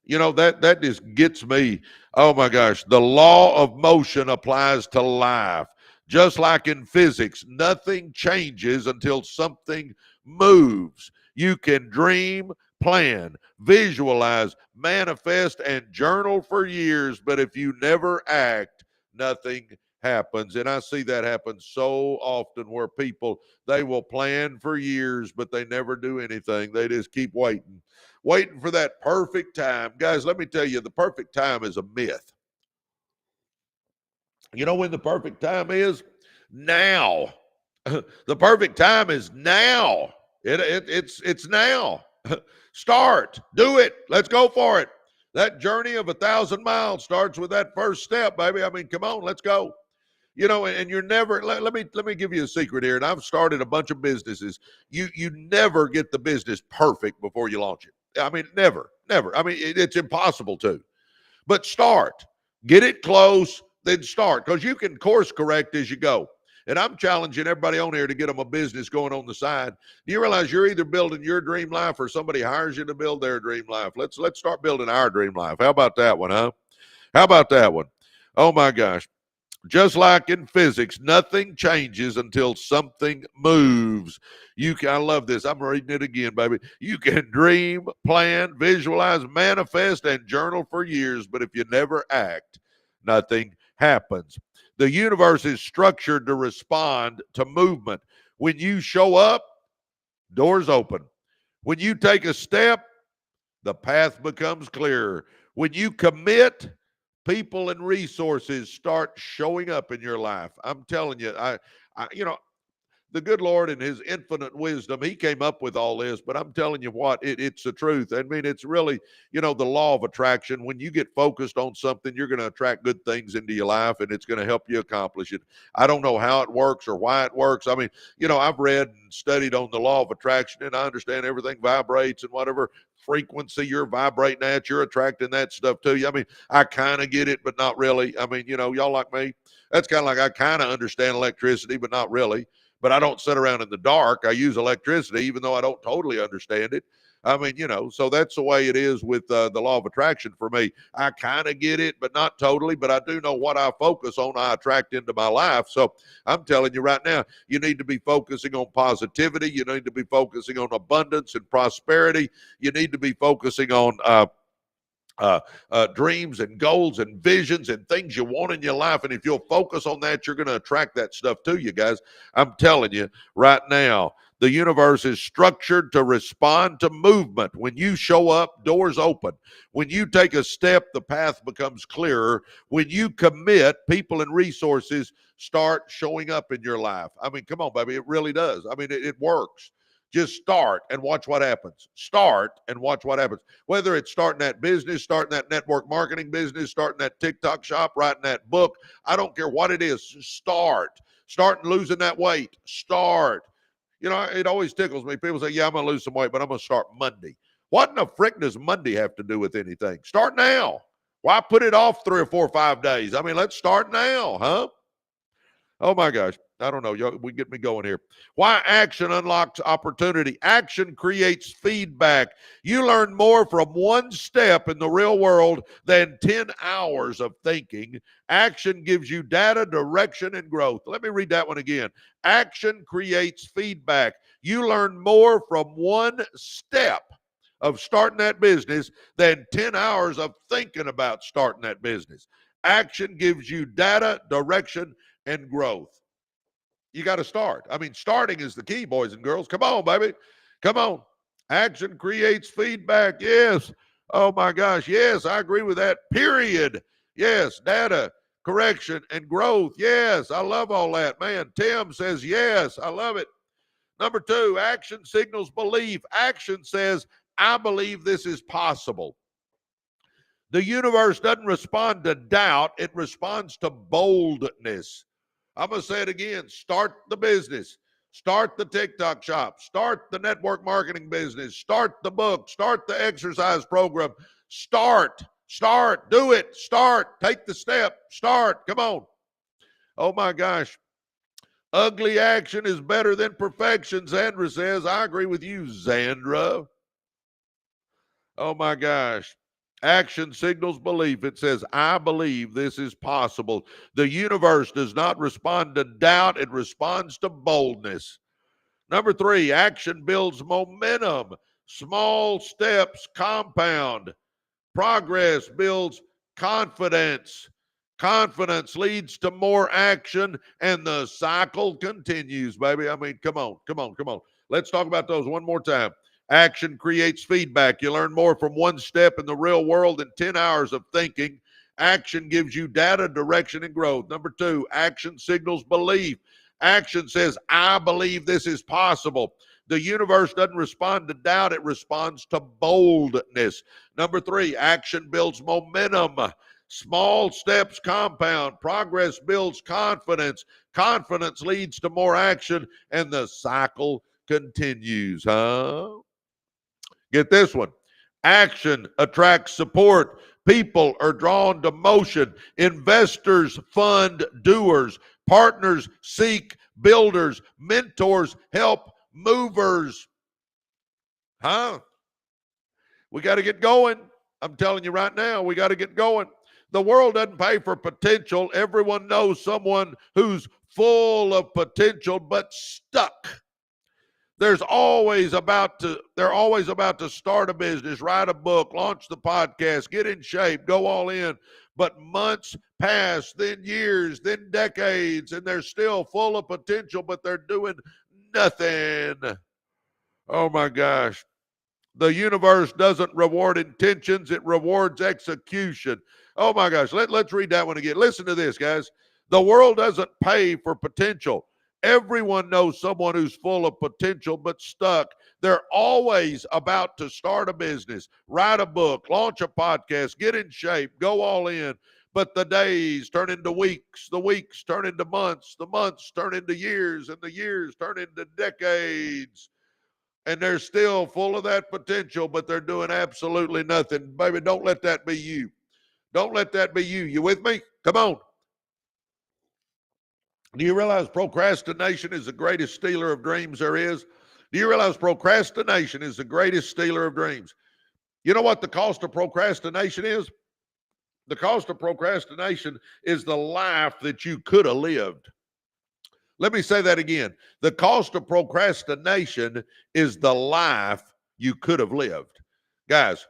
You know, that just gets me. Oh my gosh. The law of motion applies to life. Just like in physics, nothing changes until something moves. You can dream, plan, visualize, manifest, and journal for years, but if you never act, nothing happens. And I see that happen so often where people, they will plan for years, but they never do anything. They just keep waiting for that perfect time. Guys, let me tell you, the perfect time is a myth. You know when the perfect time is? Now. The perfect time is now. It's now. Start. Do it. Let's go for it. That journey of 1,000 miles starts with that first step, baby. I mean, come on, let's go. You know, and you're never, let me give you a secret here. And I've started a bunch of businesses. You never get the business perfect before you launch it. I mean, never. I mean, it's impossible to. But start. Get it close, then start. Because you can course correct as you go. And I'm challenging everybody on here to get them a business going on the side. Do you realize you're either building your dream life or somebody hires you to build their dream life? Let's start building our dream life. How about that one, huh? How about that one? Oh, my gosh. Just like in physics, nothing changes until something moves. I love this. I'm reading it again, baby. You can dream, plan, visualize, manifest, and journal for years, but if you never act, nothing happens. The universe is structured to respond to movement. When you show up, doors open. When you take a step, the path becomes clearer. When you commit, people and resources start showing up in your life. I'm telling you, the good Lord in his infinite wisdom, he came up with all this, but I'm telling you what, it's the truth. I mean, it's really, the law of attraction. When you get focused on something, you're going to attract good things into your life, and it's going to help you accomplish it. I don't know how it works or why it works. I mean, I've read and studied on the law of attraction, and I understand everything vibrates, and whatever frequency you're vibrating at, you're attracting that stuff to you. I mean, I kind of get it, but not really. I mean, y'all like me, that's kind of like I kind of understand electricity, but not really. But I don't sit around in the dark. I use electricity, even though I don't totally understand it. I mean, so that's the way it is with the law of attraction for me. I kind of get it, but not totally. But I do know what I focus on, I attract into my life. So I'm telling you right now, you need to be focusing on positivity. You need to be focusing on abundance and prosperity. You need to be focusing on dreams and goals and visions and things you want in your life. And if you'll focus on that, you're going to attract that stuff to you, guys. I'm telling you right now, the universe is structured to respond to movement. When you show up, doors open. When you take a step, the path becomes clearer. When you commit, people and resources start showing up in your life. I mean, come on, baby. It really does. I mean, it works. Just start and watch what happens. Start and watch what happens. Whether it's starting that business, starting that network marketing business, starting that TikTok shop, writing that book, I don't care what it is. Start. Start losing that weight. Start. It always tickles me. People say, yeah, I'm going to lose some weight, but I'm going to start Monday. What in the frick does Monday have to do with anything? Start now. Why put it off 3 or 4 or 5 days? I mean, let's start now, huh? Oh, my gosh. I don't know. We get me going here. Why action unlocks opportunity. Action creates feedback. You learn more from one step in the real world than 10 hours of thinking. Action gives you data, direction, and growth. Let me read that one again. Action creates feedback. You learn more from one step of starting that business than 10 hours of thinking about starting that business. Action gives you data, direction, and growth. You got to start. I mean, starting is the key, boys and girls. Come on, baby. Come on. Action creates feedback. Yes. Oh, my gosh. Yes, I agree with that. Period. Yes. Data, correction, and growth. Yes. I love all that. Man, Tim says yes. I love it. Number 2, action signals belief. Action says, I believe this is possible. The universe doesn't respond to doubt, it responds to boldness. I'm going to say it again. Start the business. Start the TikTok shop. Start the network marketing business. Start the book. Start the exercise program. Start. Do it. Start. Take the step. Start. Come on. Oh my gosh. Ugly action is better than perfection, Zandra says. I agree with you, Zandra. Oh my gosh. Action signals belief. It says, I believe this is possible. The universe does not respond to doubt, it responds to boldness. Number 3, action builds momentum. Small steps compound. Progress builds confidence. Confidence leads to more action, and the cycle continues, baby. I mean, come on. Let's talk about those one more time. Action creates feedback. You learn more from one step in the real world than 10 hours of thinking. Action gives you data, direction, and growth. Number 2, action signals belief. Action says, I believe this is possible. The universe doesn't respond to doubt, it responds to boldness. Number 3, action builds momentum. Small steps compound. Progress builds confidence. Confidence leads to more action, and the cycle continues, Get this one. Action attracts support. People are drawn to motion. Investors fund doers. Partners seek builders. Mentors help movers. We got to get going. I'm telling you right now, we got to get going. The world doesn't pay for potential. Everyone knows someone who's full of potential but stuck. They're always about to start a business, write a book, launch the podcast, get in shape, go all in. But months pass, then years, then decades, and they're still full of potential, but they're doing nothing. Oh my gosh. The universe doesn't reward intentions, it rewards execution. Oh my gosh, let's read that one again. Listen to this, guys. The world doesn't pay for potential. Everyone knows someone who's full of potential but stuck. They're always about to start a business, write a book, launch a podcast, get in shape, go all in. But the days turn into weeks, the weeks turn into months, the months turn into years, and the years turn into decades. And they're still full of that potential, but they're doing absolutely nothing. Baby, don't let that be you. Don't let that be you. You with me? Come on. Do you realize procrastination is the greatest stealer of dreams there is? Do you realize procrastination is the greatest stealer of dreams? You know what the cost of procrastination is? The cost of procrastination is the life that you could have lived. Let me say that again. The cost of procrastination is the life you could have lived. Guys,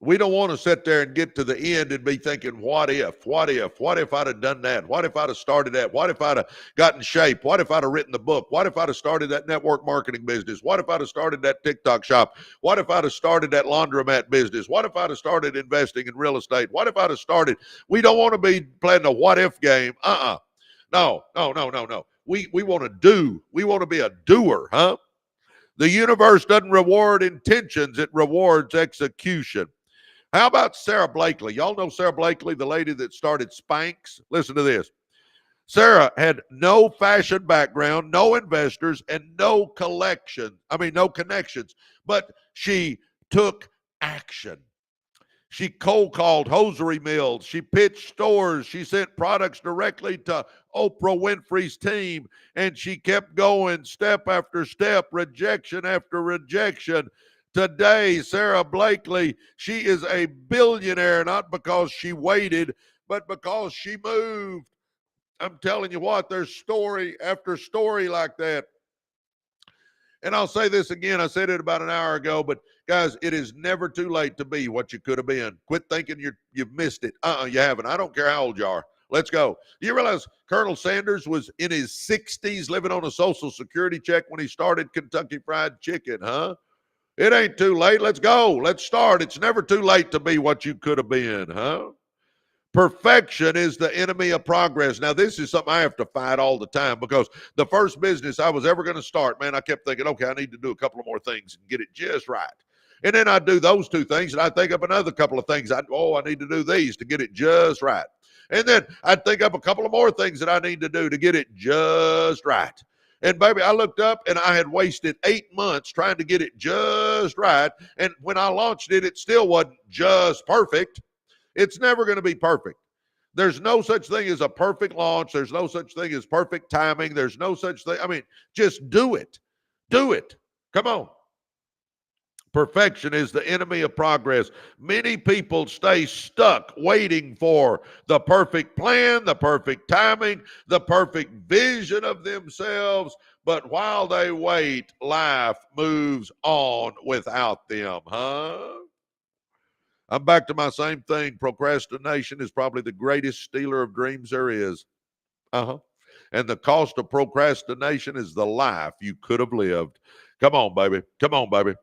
we don't want to sit there and get to the end and be thinking, what if I'd have done that? What if I'd have started that? What if I'd have gotten in shape? What if I'd have written the book? What if I'd have started that network marketing business? What if I'd have started that TikTok shop? What if I'd have started that laundromat business? What if I'd have started investing in real estate? What if I'd have started? We don't want to be playing a what if game. No. We want to do. We want to be a doer, The universe doesn't reward intentions. It rewards execution. How about Sarah Blakely? Y'all know Sarah Blakely, the lady that started Spanx? Listen to this. Sarah had no fashion background, no investors, and no connections, but she took action. She cold called hosiery mills. She pitched stores. She sent products directly to Oprah Winfrey's team. And she kept going step after step, rejection after rejection. Today, Sarah Blakely, she is a billionaire, not because she waited, but because she moved. I'm telling you what, there's story after story like that. And I'll say this again. I said it about an hour ago, but guys, it is never too late to be what you could have been. Quit thinking you've missed it. You haven't. I don't care how old you are. Let's go. Do you realize Colonel Sanders was in his 60s living on a Social Security check when he started Kentucky Fried Chicken, It ain't too late. Let's go. Let's start. It's never too late to be what you could have been, Perfection is the enemy of progress. Now, this is something I have to fight all the time, because the first business I was ever going to start, man, I kept thinking, okay, I need to do a couple of more things and get it just right. And then I'd do those two things, and I'd think up another couple of things. I need to do these to get it just right. And then I'd think up a couple of more things that I need to do to get it just right. And baby, I looked up and I had wasted 8 months trying to get it just right. And when I launched it, it still wasn't just perfect. It's never going to be perfect. There's no such thing as a perfect launch. There's no such thing as perfect timing. There's no such thing. I mean, just do it. Do it. Come on. Perfection is the enemy of progress. Many people stay stuck waiting for the perfect plan, the perfect timing, the perfect vision of themselves. But while they wait, life moves on without them, huh? I'm back to my same thing. Procrastination is probably the greatest stealer of dreams there is. And the cost of procrastination is the life you could have lived. Come on, baby. Come on, baby.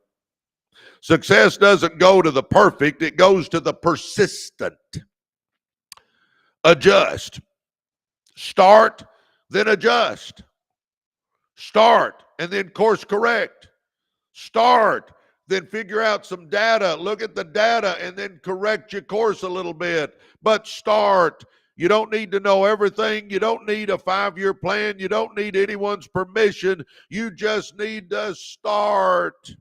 Success doesn't go to the perfect. It goes to the persistent. Adjust. Start, then adjust. Start, and then course correct. Start, then figure out some data, look at the data, and then correct your course a little bit. But start. You don't need to know everything. You don't need a 5-year plan. You don't need anyone's permission. You just need to start.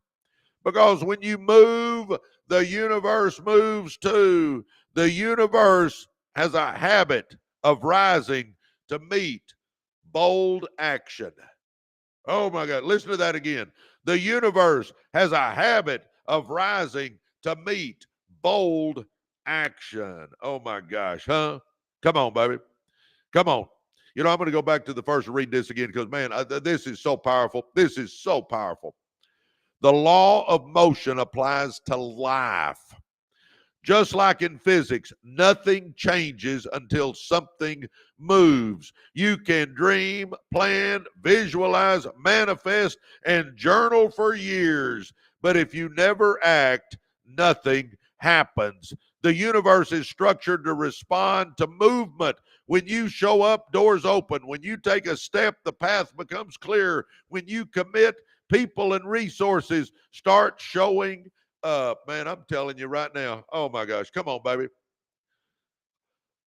Because when you move, the universe moves too. The universe has a habit of rising to meet bold action. Oh my God, listen to that again. The universe has a habit of rising to meet bold action. Oh my gosh, huh? Come on, baby. Come on. You know, I'm going to go back to the first and read this again because, man, this is so powerful. This is so powerful. The law of motion applies to life. Just like in physics, nothing changes until something moves. You can dream, plan, visualize, manifest, and journal for years. But if you never act, nothing happens. The universe is structured to respond to movement. When you show up, doors open. When you take a step, the path becomes clear. When you commit, people and resources start showing up. Man, I'm telling you right now. Oh my gosh. Come on, baby.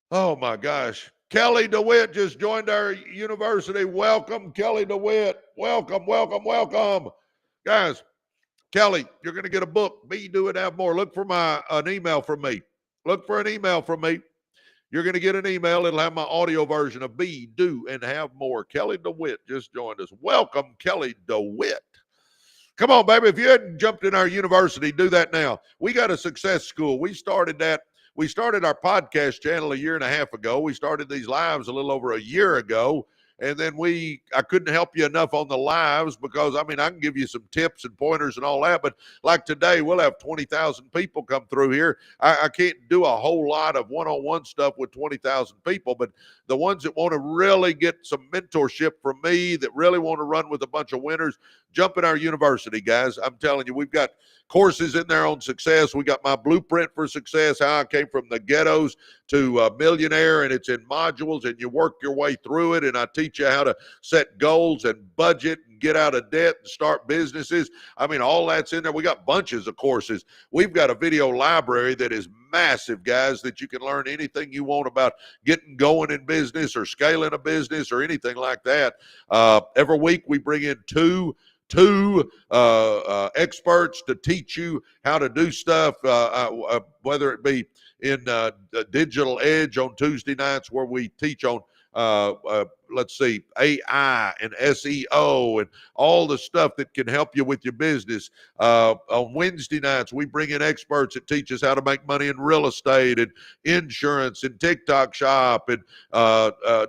Oh my gosh. Kelly DeWitt just joined our university. Welcome, Kelly DeWitt. Welcome, welcome, welcome. Guys, Kelly, you're going to get a book. Be, do, and have more. Look for an email from me. Look for an email from me. You're going to get an email. It'll have my audio version of Be, Do, and Have More. Kelly DeWitt just joined us. Welcome, Kelly DeWitt. Come on, baby. If you hadn't jumped in our university, do that now. We got a success school. We started that. We started our podcast channel a year and a half ago. We started these lives a little over a year ago. And then I couldn't help you enough on the lives because, I mean, I can give you some tips and pointers and all that. But like today, we'll have 20,000 people come through here. I can't do a whole lot of one-on-one stuff with 20,000 people. But the ones that want to really get some mentorship from me, that really want to run with a bunch of winners, jump in our university, guys. I'm telling you, we've got courses in there on success. We got my blueprint for success, how I came from the ghettos to a millionaire, and it's in modules, and you work your way through it. And I teach you how to set goals and budget and get out of debt and start businesses. I mean, all that's in there. We got bunches of courses. We've got a video library that is massive, guys, that you can learn anything you want about getting going in business or scaling a business or anything like that. Every week we bring in two experts to teach you how to do stuff, whether it be in Digital Edge on Tuesday nights, where we teach on let's see, AI and SEO and all the stuff that can help you with your business. On Wednesday nights, we bring in experts that teach us how to make money in real estate and insurance and TikTok shop and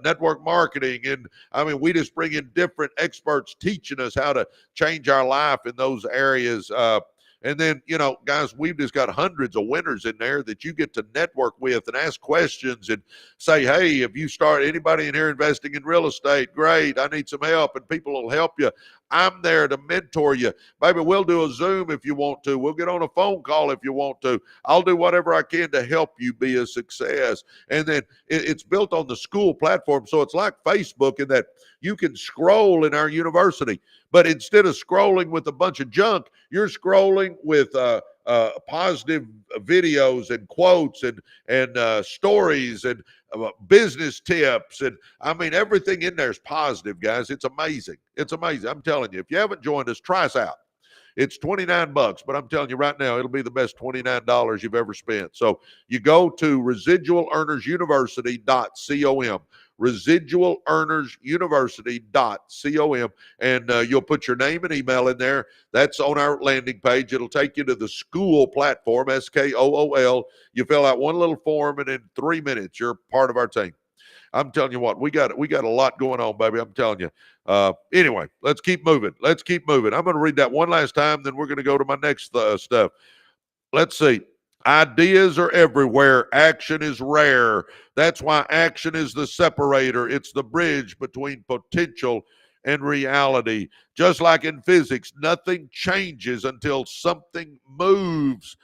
network marketing. And I mean, we just bring in different experts teaching us how to change our life in those areas. And then, you know, guys, we've just got hundreds of winners in there that you get to network with and ask questions and say, hey, if you start anybody in here investing in real estate, great, I need some help, and people will help you. I'm there to mentor you. Baby, we'll do a Zoom if you want to. We'll get on a phone call if you want to. I'll do whatever I can to help you be a success. And then it's built on the school platform. So it's like Facebook in that you can scroll in our university, but instead of scrolling with a bunch of junk, you're scrolling with positive videos and quotes and stories and business tips. And I mean, everything in there is positive, guys. It's amazing. It's amazing. I'm telling you, if you haven't joined us, try us out. It's $29, but I'm telling you right now, it'll be the best $29 you've ever spent. So you go to residualearnersuniversity.com, residualearnersuniversity.com, and you'll put your name and email in there. That's on our landing page. It'll take you to the school platform, SKOOL. You fill out one little form, and in 3 minutes, you're part of our team. I'm telling you what, we got a lot going on, baby. I'm telling you. Anyway, let's keep moving. I'm going to read that one last time, then we're going to go to my next stuff. Let's see. Ideas are everywhere. Action is rare. That's why action is the separator. It's the bridge between potential and reality. Just like in physics, nothing changes until something moves.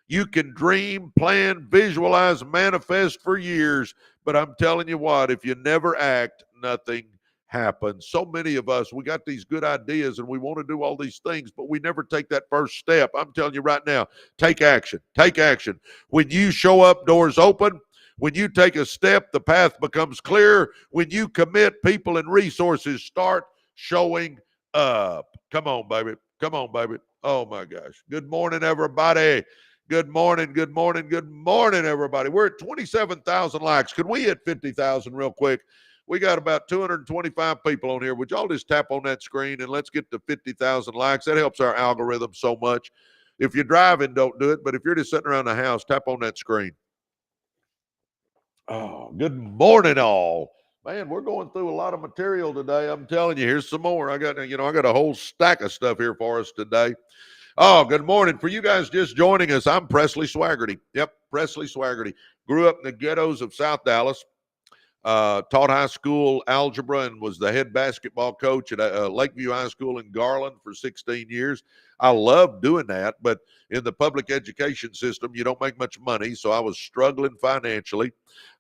You can dream, plan, visualize, manifest for years, but I'm telling you what, if you never act, nothing happens. So many of us, we got these good ideas and we want to do all these things, but we never take that first step. I'm telling you right now, take action. Take action. When you show up, doors open. When you take a step, the path becomes clear. When you commit, people and resources start showing up. Come on, baby. Come on, baby. Oh, my gosh. Good morning, everybody. Good morning, everybody. We're at 27,000 likes. Could we hit 50,000 real quick? We got about 225 people on here. Would y'all just tap on that screen and let's get to 50,000 likes? That helps our algorithm so much. If you're driving, don't do it. But if you're just sitting around the house, tap on that screen. Oh, good morning, all. Man, we're going through a lot of material today. I'm telling you, here's some more. I got a whole stack of stuff here for us today. Oh, good morning. For you guys just joining us, I'm Presley Swagerty. Yep, Presley Swagerty. Grew up in the ghettos of South Dallas. Taught high school algebra and was the head basketball coach at Lakeview High School in Garland for 16 years. I loved doing that, but in the public education system, you don't make much money, so I was struggling financially.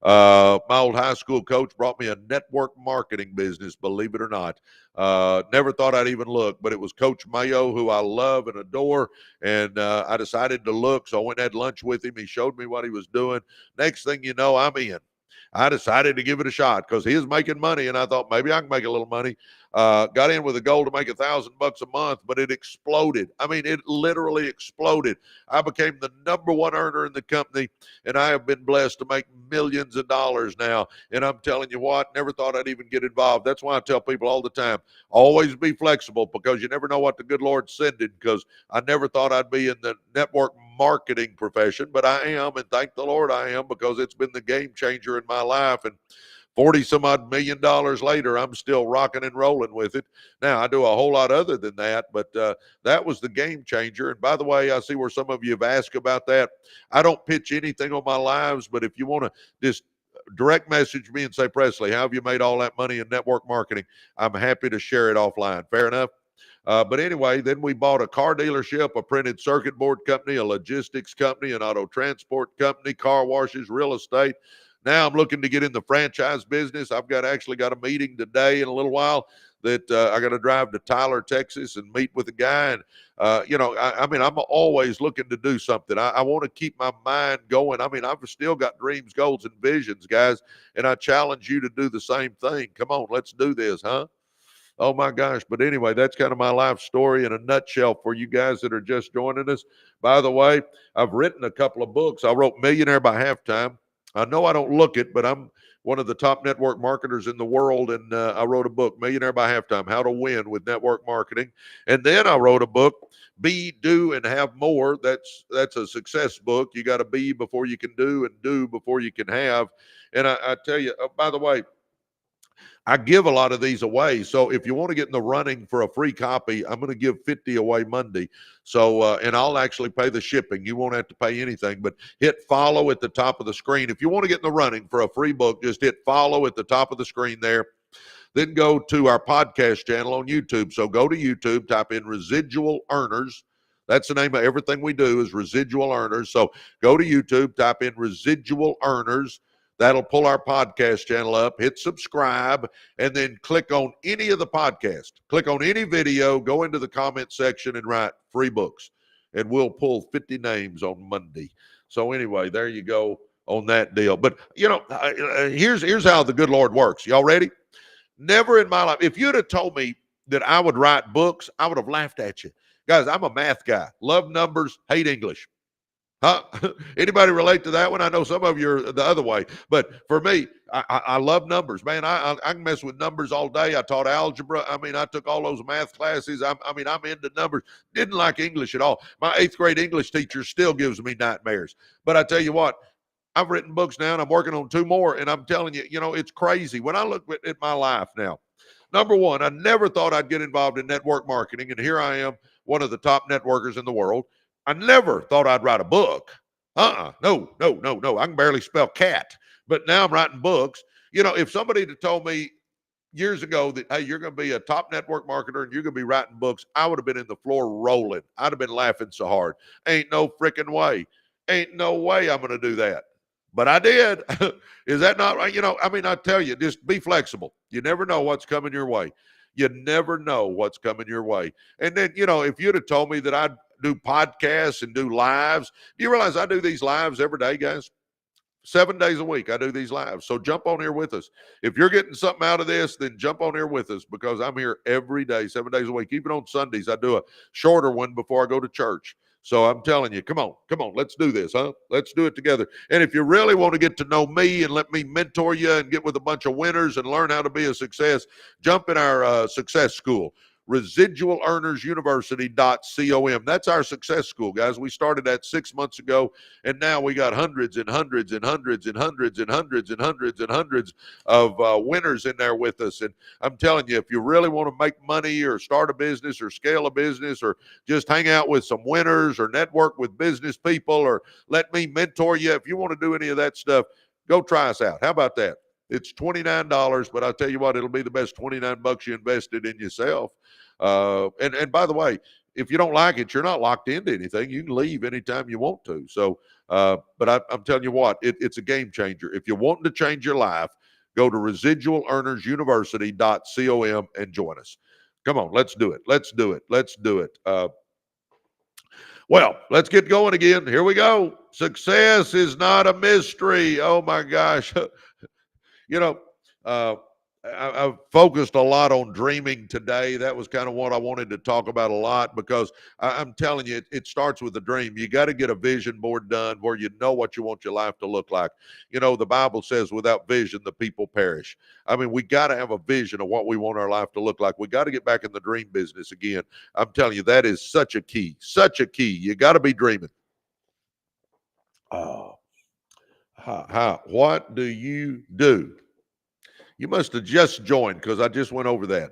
My old high school coach brought me a network marketing business, believe it or not. Never thought I'd even look, but it was Coach Mayo, who I love and adore, and I decided to look, so I went and had lunch with him. He showed me what he was doing. Next thing you know, I'm in. I decided to give it a shot because he was making money, and I thought maybe I can make a little money. Got in with a goal to make $1,000 a month, but it exploded. I mean, it literally exploded. I became the #1 earner in the company, and I have been blessed to make millions of dollars now. And I'm telling you what, never thought I'd even get involved. That's why I tell people all the time, always be flexible because you never know what the good Lord's sending, because I never thought I'd be in the network marketing profession, but I am, and thank the Lord I am, because it's been the game changer in my life. And 40 some odd $1 million later, I'm still rocking and rolling with it. Now, I do a whole lot other than that, but that was the game changer. And by the way, I see where some of you have asked about that. I don't pitch anything on my lives, but if you want to just direct message me and say, Presley, how have you made all that money in network marketing? I'm happy to share it offline. Fair enough? But anyway, then we bought a car dealership, a printed circuit board company, a logistics company, an auto transport company, car washes, real estate. Now I'm looking to get in the franchise business. I've actually got a meeting today in a little while that I got to drive to Tyler, Texas, and meet with a guy. And, I mean, I'm always looking to do something. I want to keep my mind going. I mean, I've still got dreams, goals, and visions, guys, and I challenge you to do the same thing. Come on, let's do this, huh? Oh my gosh. But anyway, that's kind of my life story in a nutshell for you guys that are just joining us. By the way, I've written a couple of books. I wrote Millionaire by Halftime. I know I don't look it, but I'm one of the top network marketers in the world. And I wrote a book, Millionaire by Halftime, How to Win with Network Marketing. And then I wrote a book, Be, Do, and Have More. That's a success book. You got to be before you can do, and do before you can have. And I tell you, by the way, I give a lot of these away. So if you want to get in the running for a free copy, I'm going to give 50 away Monday. So, and I'll actually pay the shipping. You won't have to pay anything, but hit follow at the top of the screen. If you want to get in the running for a free book, just hit follow at the top of the screen there. then go to our podcast channel on YouTube. So go to YouTube, type in Residual Earners. That's the name of everything we do is Residual Earners. So go to YouTube, type in Residual Earners. That'll pull our podcast channel up, hit subscribe, and then click on any of the podcasts. Click on any video, go into the comment section and write free books. And we'll pull 50 names on Monday. So anyway, there you go on that deal. But, here's how the good Lord works. Y'all ready? Never in my life. If you'd have told me that I would write books, I would have laughed at you. Guys, I'm a math guy. Love numbers, hate English. Huh? Anybody relate to that one? I know some of you are the other way, but for me, I love numbers, man. I can mess with numbers all day. I taught algebra. I mean, I took all those math classes. I'm into numbers. Didn't like English at all. My 8th grade English teacher still gives me nightmares. But I tell you what, I've written books now, and I'm working on 2 more. And I'm telling you, it's crazy when I look at my life now. Number one, I never thought I'd get involved in network marketing, and here I am, one of the top networkers in the world. I never thought I'd write a book. No. I can barely spell cat, but now I'm writing books. If somebody had told me years ago that, hey, you're going to be a top network marketer and you're going to be writing books, I would have been in the floor rolling. I'd have been laughing so hard. Ain't no freaking way. Ain't no way I'm going to do that. But I did. Is that not right? I tell you, just be flexible. You never know what's coming your way. You never know what's coming your way. And then, if you'd have told me that I'd do podcasts and do lives, do you realize I do these lives every day, guys? 7 days a week, I do these lives. So jump on here with us. If you're getting something out of this, then jump on here with us because I'm here every day, 7 days a week. Even on Sundays, I do a shorter one before I go to church. So I'm telling you, come on, let's do this, huh? Let's do it together. And if you really want to get to know me and let me mentor you and get with a bunch of winners and learn how to be a success, jump in our success school. ResidualEarnersUniversity.com. That's our success school, guys. We started that 6 months ago, and now we got hundreds and hundreds and hundreds and hundreds and hundreds and hundreds and hundreds of winners in there with us. And I'm telling you, if you really want to make money or start a business or scale a business or just hang out with some winners or network with business people or let me mentor you, if you want to do any of that stuff, go try us out. How about that? It's $29, but I'll tell you what, it'll be the best $29 you invested in yourself. And by the way, if you don't like it, you're not locked into anything. You can leave anytime you want to. So, but I'm telling you what, it's a game changer. If you're wanting to change your life, go to ResidualEarnersUniversity.com and join us. Come on, let's do it. Let's do it. Let's do it. Well, let's get going again. Here we go. Success is not a mystery. Oh my gosh. I've focused a lot on dreaming today. That was kind of what I wanted to talk about a lot because I'm telling you, it starts with a dream. You got to get a vision board done where you know what you want your life to look like. The Bible says without vision, the people perish. We got to have a vision of what we want our life to look like. We got to get back in the dream business again. I'm telling you, that is such a key. You got to be dreaming. Oh, what do you do? You must have just joined because I just went over that.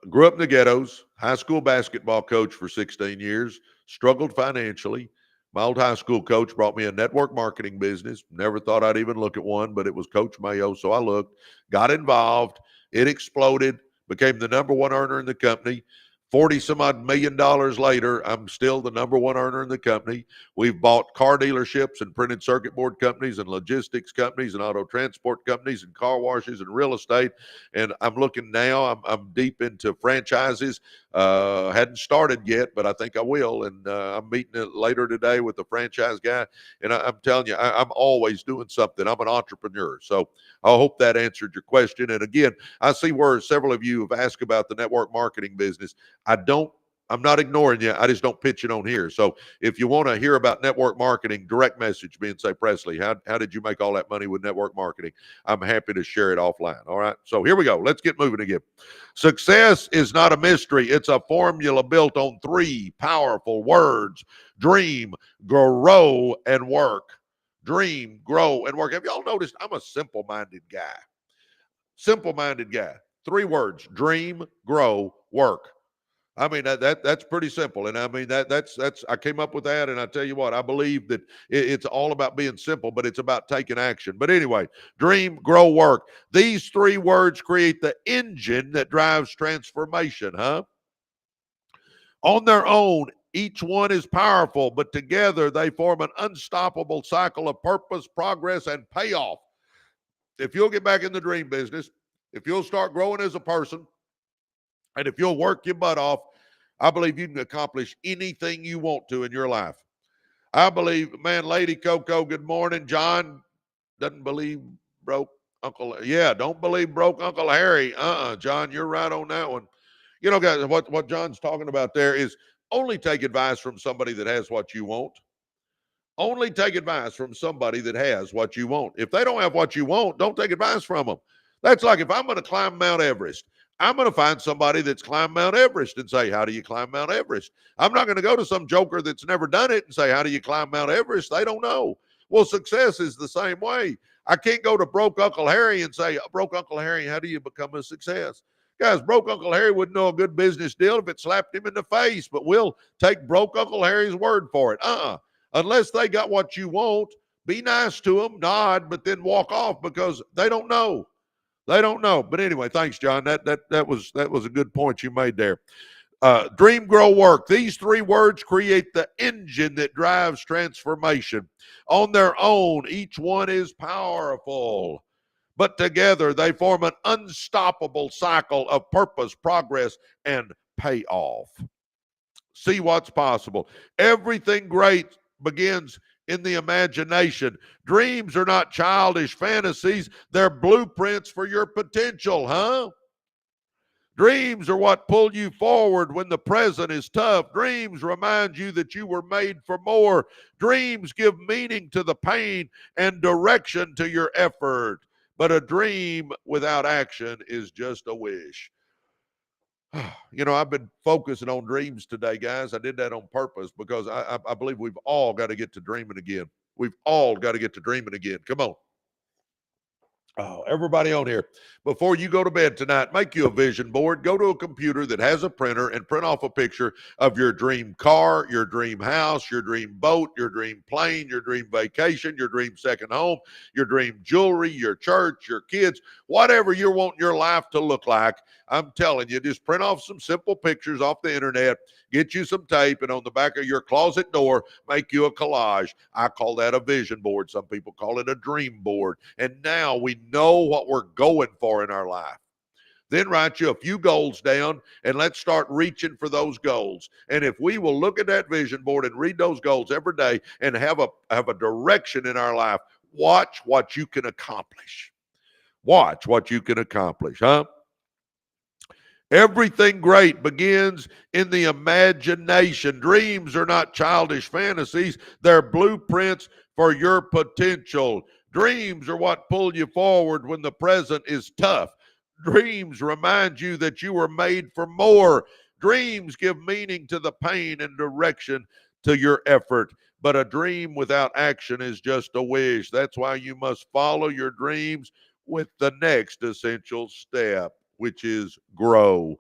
Grew up in the ghettos, high school basketball coach for 16 years, struggled financially. My old high school coach brought me a network marketing business. Never thought I'd even look at one, but it was Coach Mayo. So I looked, got involved. It exploded, became the number one earner in the company. 40 some odd $1 million later, I'm still the number one earner in the company. We've bought car dealerships and printed circuit board companies and logistics companies and auto transport companies and car washes and real estate. And I'm looking now, I'm deep into franchises. Hadn't started yet, but I think I will. And I'm meeting it later today with the franchise guy. And I'm telling you, I'm always doing something. I'm an entrepreneur. So I hope that answered your question. And again, I see where several of you have asked about the network marketing business. I'm not ignoring you. I just don't pitch it on here. So if you want to hear about network marketing, direct message me and say, Presley, how did you make all that money with network marketing? I'm happy to share it offline. All right. So here we go. Let's get moving again. Success is not a mystery. It's a formula built on 3 powerful words: dream, grow, and work. Dream, grow, and work. Have y'all noticed I'm a simple-minded guy? Simple-minded guy. 3 words: dream, grow, work. I mean, that's pretty simple. And I mean, that's I came up with that. And I tell you what, I believe that it's all about being simple, but it's about taking action. But anyway, dream, grow, work. These three words create the engine that drives transformation, huh? On their own, each one is powerful, but together they form an unstoppable cycle of purpose, progress, and payoff. If you'll get back in the dream business, if you'll start growing as a person, and if you'll work your butt off, I believe you can accomplish anything you want to in your life. I believe, man, Lady Coco, good morning. John doesn't believe broke Uncle. Yeah, don't believe broke Uncle Harry. John, you're right on that one. You know, guys, what John's talking about there is only take advice from somebody that has what you want. Only take advice from somebody that has what you want. If they don't have what you want, don't take advice from them. That's like if I'm going to climb Mount Everest, I'm going to find somebody that's climbed Mount Everest and say, how do you climb Mount Everest? I'm not going to go to some joker that's never done it and say, how do you climb Mount Everest? They don't know. Well, success is the same way. I can't go to broke Uncle Harry and say, broke Uncle Harry, how do you become a success? Guys, broke Uncle Harry wouldn't know a good business deal if it slapped him in the face, but we'll take broke Uncle Harry's word for it. Unless they got what you want, be nice to them, nod, but then walk off because they don't know. They don't know. But anyway, thanks, John. That was a good point you made there. Dream, grow, work. These three words create the engine that drives transformation. On their own, each one is powerful, but together they form an unstoppable cycle of purpose, progress, and payoff. See what's possible. Everything great begins in the imagination. Dreams are not childish fantasies. They're blueprints for your potential, huh? Dreams are what pull you forward when the present is tough. Dreams remind you that you were made for more. Dreams give meaning to the pain and direction to your effort. But a dream without action is just a wish. You know, I've been focusing on dreams today, guys. I did that on purpose because I believe we've all got to get to dreaming again. We've all got to get to dreaming again. Come on. Oh, everybody on here, before you go to bed tonight, make you a vision board. Go to a computer that has a printer and print off a picture of your dream car, your dream house, your dream boat, your dream plane, your dream vacation, your dream second home, your dream jewelry, your church, your kids, whatever you want your life to look like. I'm telling you, just print off some simple pictures off the internet, get you some tape, and on the back of your closet door, make you a collage. I call that a vision board. Some people call it a dream board. And now we know what we're going for in our life. Then write you a few goals down and let's start reaching for those goals. And if we will look at that vision board and read those goals every day and have a direction in our life, watch what you can accomplish. Watch what you can accomplish, huh? Everything great begins in the imagination. Dreams are not childish fantasies. They're blueprints for your potential. Dreams are what pull you forward when the present is tough. Dreams remind you that you were made for more. Dreams give meaning to the pain and direction to your effort. But a dream without action is just a wish. That's why you must follow your dreams with the next essential step, which is grow.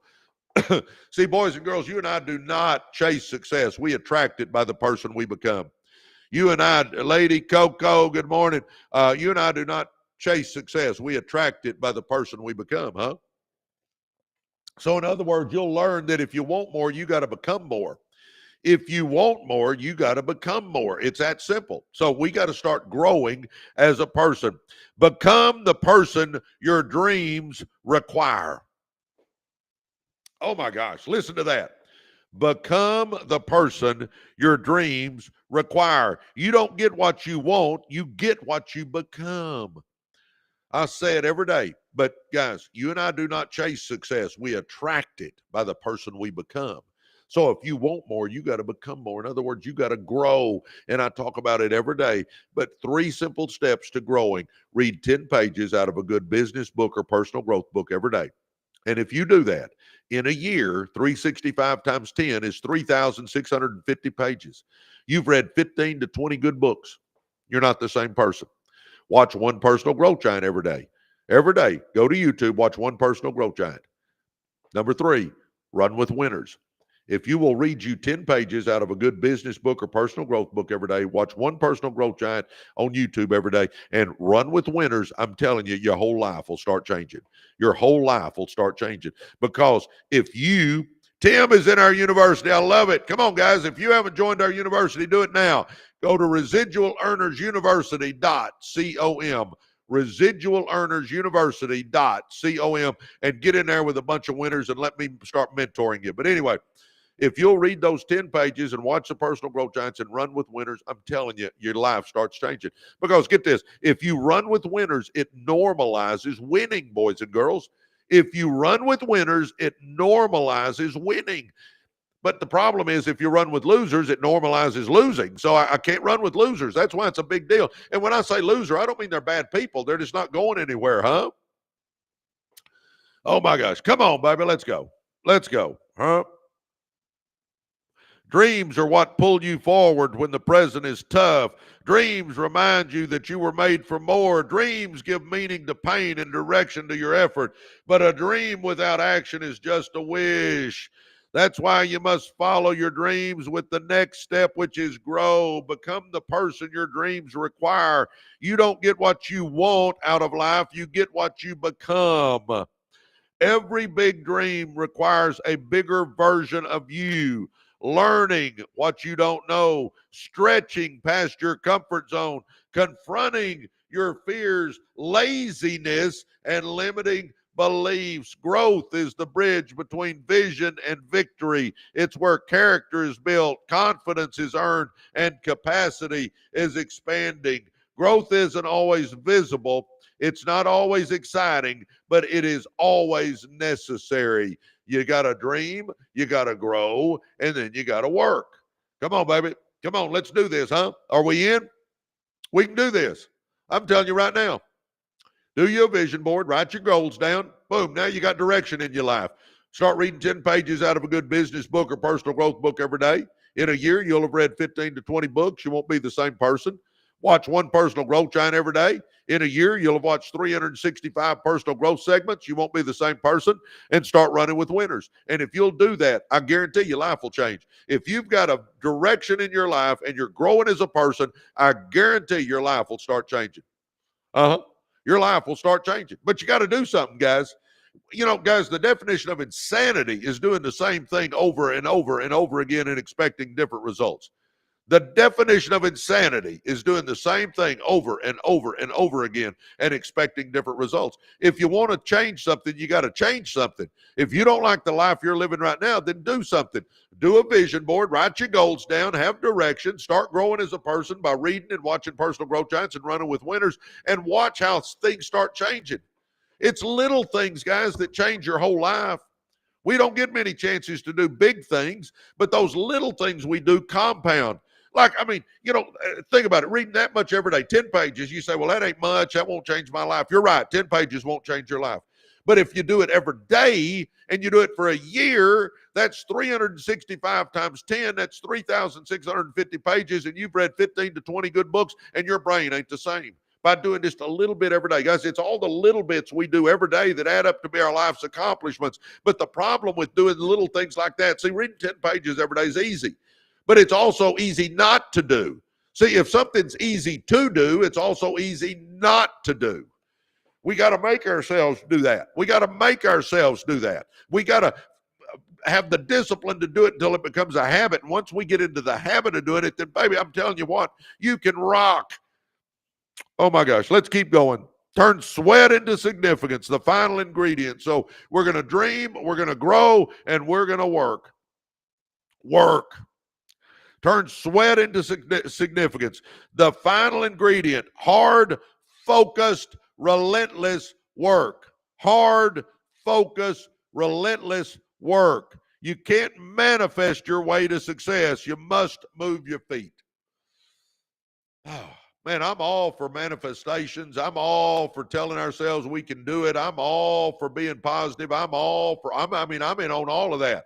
See, boys and girls, you and I do not chase success. We attract it by the person we become. You and I, Lady Coco, good morning. You and I do not chase success. We attract it by the person we become, huh? So in other words, you'll learn that if you want more, you got to become more. If you want more, you got to become more. It's that simple. So we got to start growing as a person. Become the person your dreams require. Oh my gosh, listen to that. Become the person your dreams require. You don't get what you want, you get what you become. I say it every day, but guys, you and I do not chase success. We attract it by the person we become. So if you want more, you got to become more. In other words, you got to grow. And I talk about it every day. But 3 simple steps to growing. Read 10 pages out of a good business book or personal growth book every day. And if you do that in a year, 365 times 10 is 3,650 pages. You've read 15 to 20 good books. You're not the same person. Watch one personal growth giant every day. Every day, go to YouTube, watch one personal growth giant. Number 3, run with winners. If you will read you 10 pages out of a good business book or personal growth book every day, watch one personal growth giant on YouTube every day, and run with winners, I'm telling you, your whole life will start changing. Your whole life will start changing. Because if you, Tim is in our university. I love it. Come on, guys. If you haven't joined our university, do it now. Go to residualearnersuniversity.com. residualearnersuniversity.com, and get in there with a bunch of winners and let me start mentoring you. But anyway, if you'll read those 10 pages and watch the personal growth giants and run with winners, I'm telling you, your life starts changing. Because get this, if you run with winners, it normalizes winning, boys and girls. If you run with winners, it normalizes winning. But the problem is, if you run with losers, it normalizes losing. So I can't run with losers. That's why it's a big deal. And when I say loser, I don't mean they're bad people. They're just not going anywhere, huh? Oh, my gosh. Come on, baby. Let's go. Let's go, huh? Dreams are what pull you forward when the present is tough. Dreams remind you that you were made for more. Dreams give meaning to pain and direction to your effort. But a dream without action is just a wish. That's why you must follow your dreams with the next step, which is grow. Become the person your dreams require. You don't get what you want out of life. You get what you become. Every big dream requires a bigger version of you. Learning what you don't know, stretching past your comfort zone, confronting your fears, laziness, and limiting beliefs. Growth is the bridge between vision and victory. It's where character is built, confidence is earned, and capacity is expanding. Growth isn't always visible. It's not always exciting, but it is always necessary. You got to dream, you got to grow, and then you got to work. Come on, baby. Come on, let's do this, huh? Are we in? We can do this. I'm telling you right now. Do your vision board, write your goals down. Boom, now you got direction in your life. Start reading 10 pages out of a good business book or personal growth book every day. In a year, you'll have read 15 to 20 books. You won't be the same person. Watch one personal growth giant every day. In a year, you'll have watched 365 personal growth segments. You won't be the same person, and start running with winners. And if you'll do that, I guarantee your life will change. If you've got a direction in your life and you're growing as a person, I guarantee your life will start changing. Your life will start changing. But you got to do something, guys. You know, guys, the definition of insanity is doing the same thing over and over and over again and expecting different results. The definition of insanity is doing the same thing over and over and over again and expecting different results. If you want to change something, you got to change something. If you don't like the life you're living right now, then do something. Do a vision board, write your goals down, have direction, start growing as a person by reading and watching personal growth giants and running with winners, and watch how things start changing. It's little things, guys, that change your whole life. We don't get many chances to do big things, but those little things we do compound. Like, I mean, you know, think about it. Reading that much every day, 10 pages, you say, well, that ain't much. That won't change my life. You're right. 10 pages won't change your life. But if you do it every day and you do it for a year, that's 365 times 10. That's 3,650 pages, and you've read 15 to 20 good books, and your brain ain't the same. By doing just a little bit every day. Guys, it's all the little bits we do every day that add up to be our life's accomplishments. But the problem with doing little things like that, see, reading 10 pages every day is easy. But it's also easy not to do. See, if something's easy to do, it's also easy not to do. We got to make ourselves do that. We got to make ourselves do that. We got to have the discipline to do it until it becomes a habit. And once we get into the habit of doing it, then, baby, I'm telling you what, you can rock. Oh, my gosh. Let's keep going. Turn sweat into significance, the final ingredient. So we're going to dream, we're going to grow, and we're going to work. Work. Turn sweat into significance. The final ingredient, hard, focused, relentless work. Hard, focused, relentless work. You can't manifest your way to success. You must move your feet. Oh, man, I'm all for manifestations. I'm all for telling ourselves we can do it. I'm all for being positive. I'm in on all of that.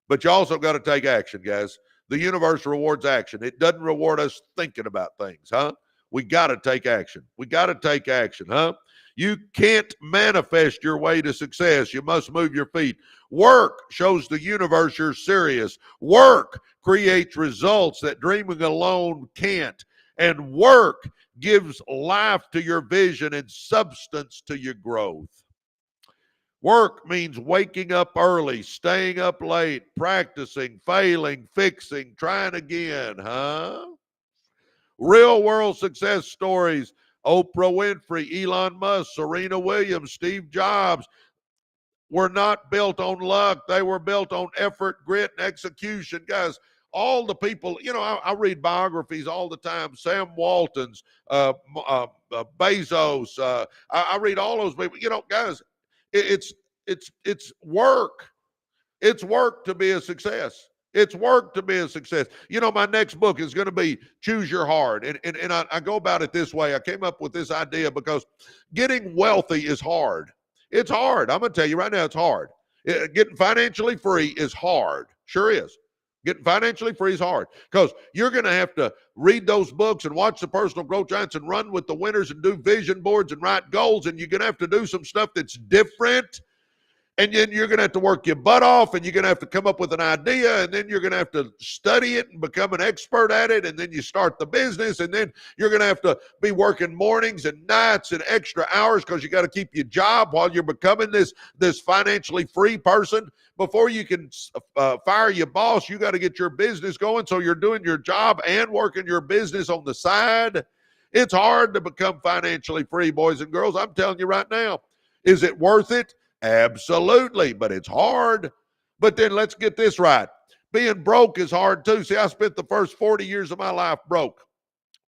But you also got to take action, guys. The universe rewards action. It doesn't reward us thinking about things, huh? We got to take action. We got to take action, huh? You can't manifest your way to success. You must move your feet. Work shows the universe you're serious. Work creates results that dreaming alone can't. And work gives life to your vision and substance to your growth. Work means waking up early, staying up late, practicing, failing, fixing, trying again, huh? Real world success stories: Oprah Winfrey, Elon Musk, Serena Williams, Steve Jobs, were not built on luck. They were built on effort, grit, and execution. Guys, all the people, I read biographies all the time. Sam Walton's, Bezos. I read all those people. Guys, it's work. It's work to be a success. It's work to be a success. My next book is going to be Choose Your Hard. And I go about it this way. I came up with this idea because getting wealthy is hard. It's hard. I'm going to tell you right now, it's hard. Getting financially free is hard. Sure is. Getting financially free is hard because you're going to have to read those books and watch the personal growth giants and run with the winners and do vision boards and write goals. And you're going to have to do some stuff that's different. And then you're going to have to work your butt off, and you're going to have to come up with an idea, and then you're going to have to study it and become an expert at it, and then you start the business, and then you're going to have to be working mornings and nights and extra hours because you got to keep your job while you're becoming this financially free person. Before you can fire your boss, you got to get your business going, so you're doing your job and working your business on the side. It's hard to become financially free, boys and girls. I'm telling you right now. Is it worth it? Absolutely, but it's hard. But then let's get this right. Being broke is hard too. See, I spent the first 40 years of my life broke.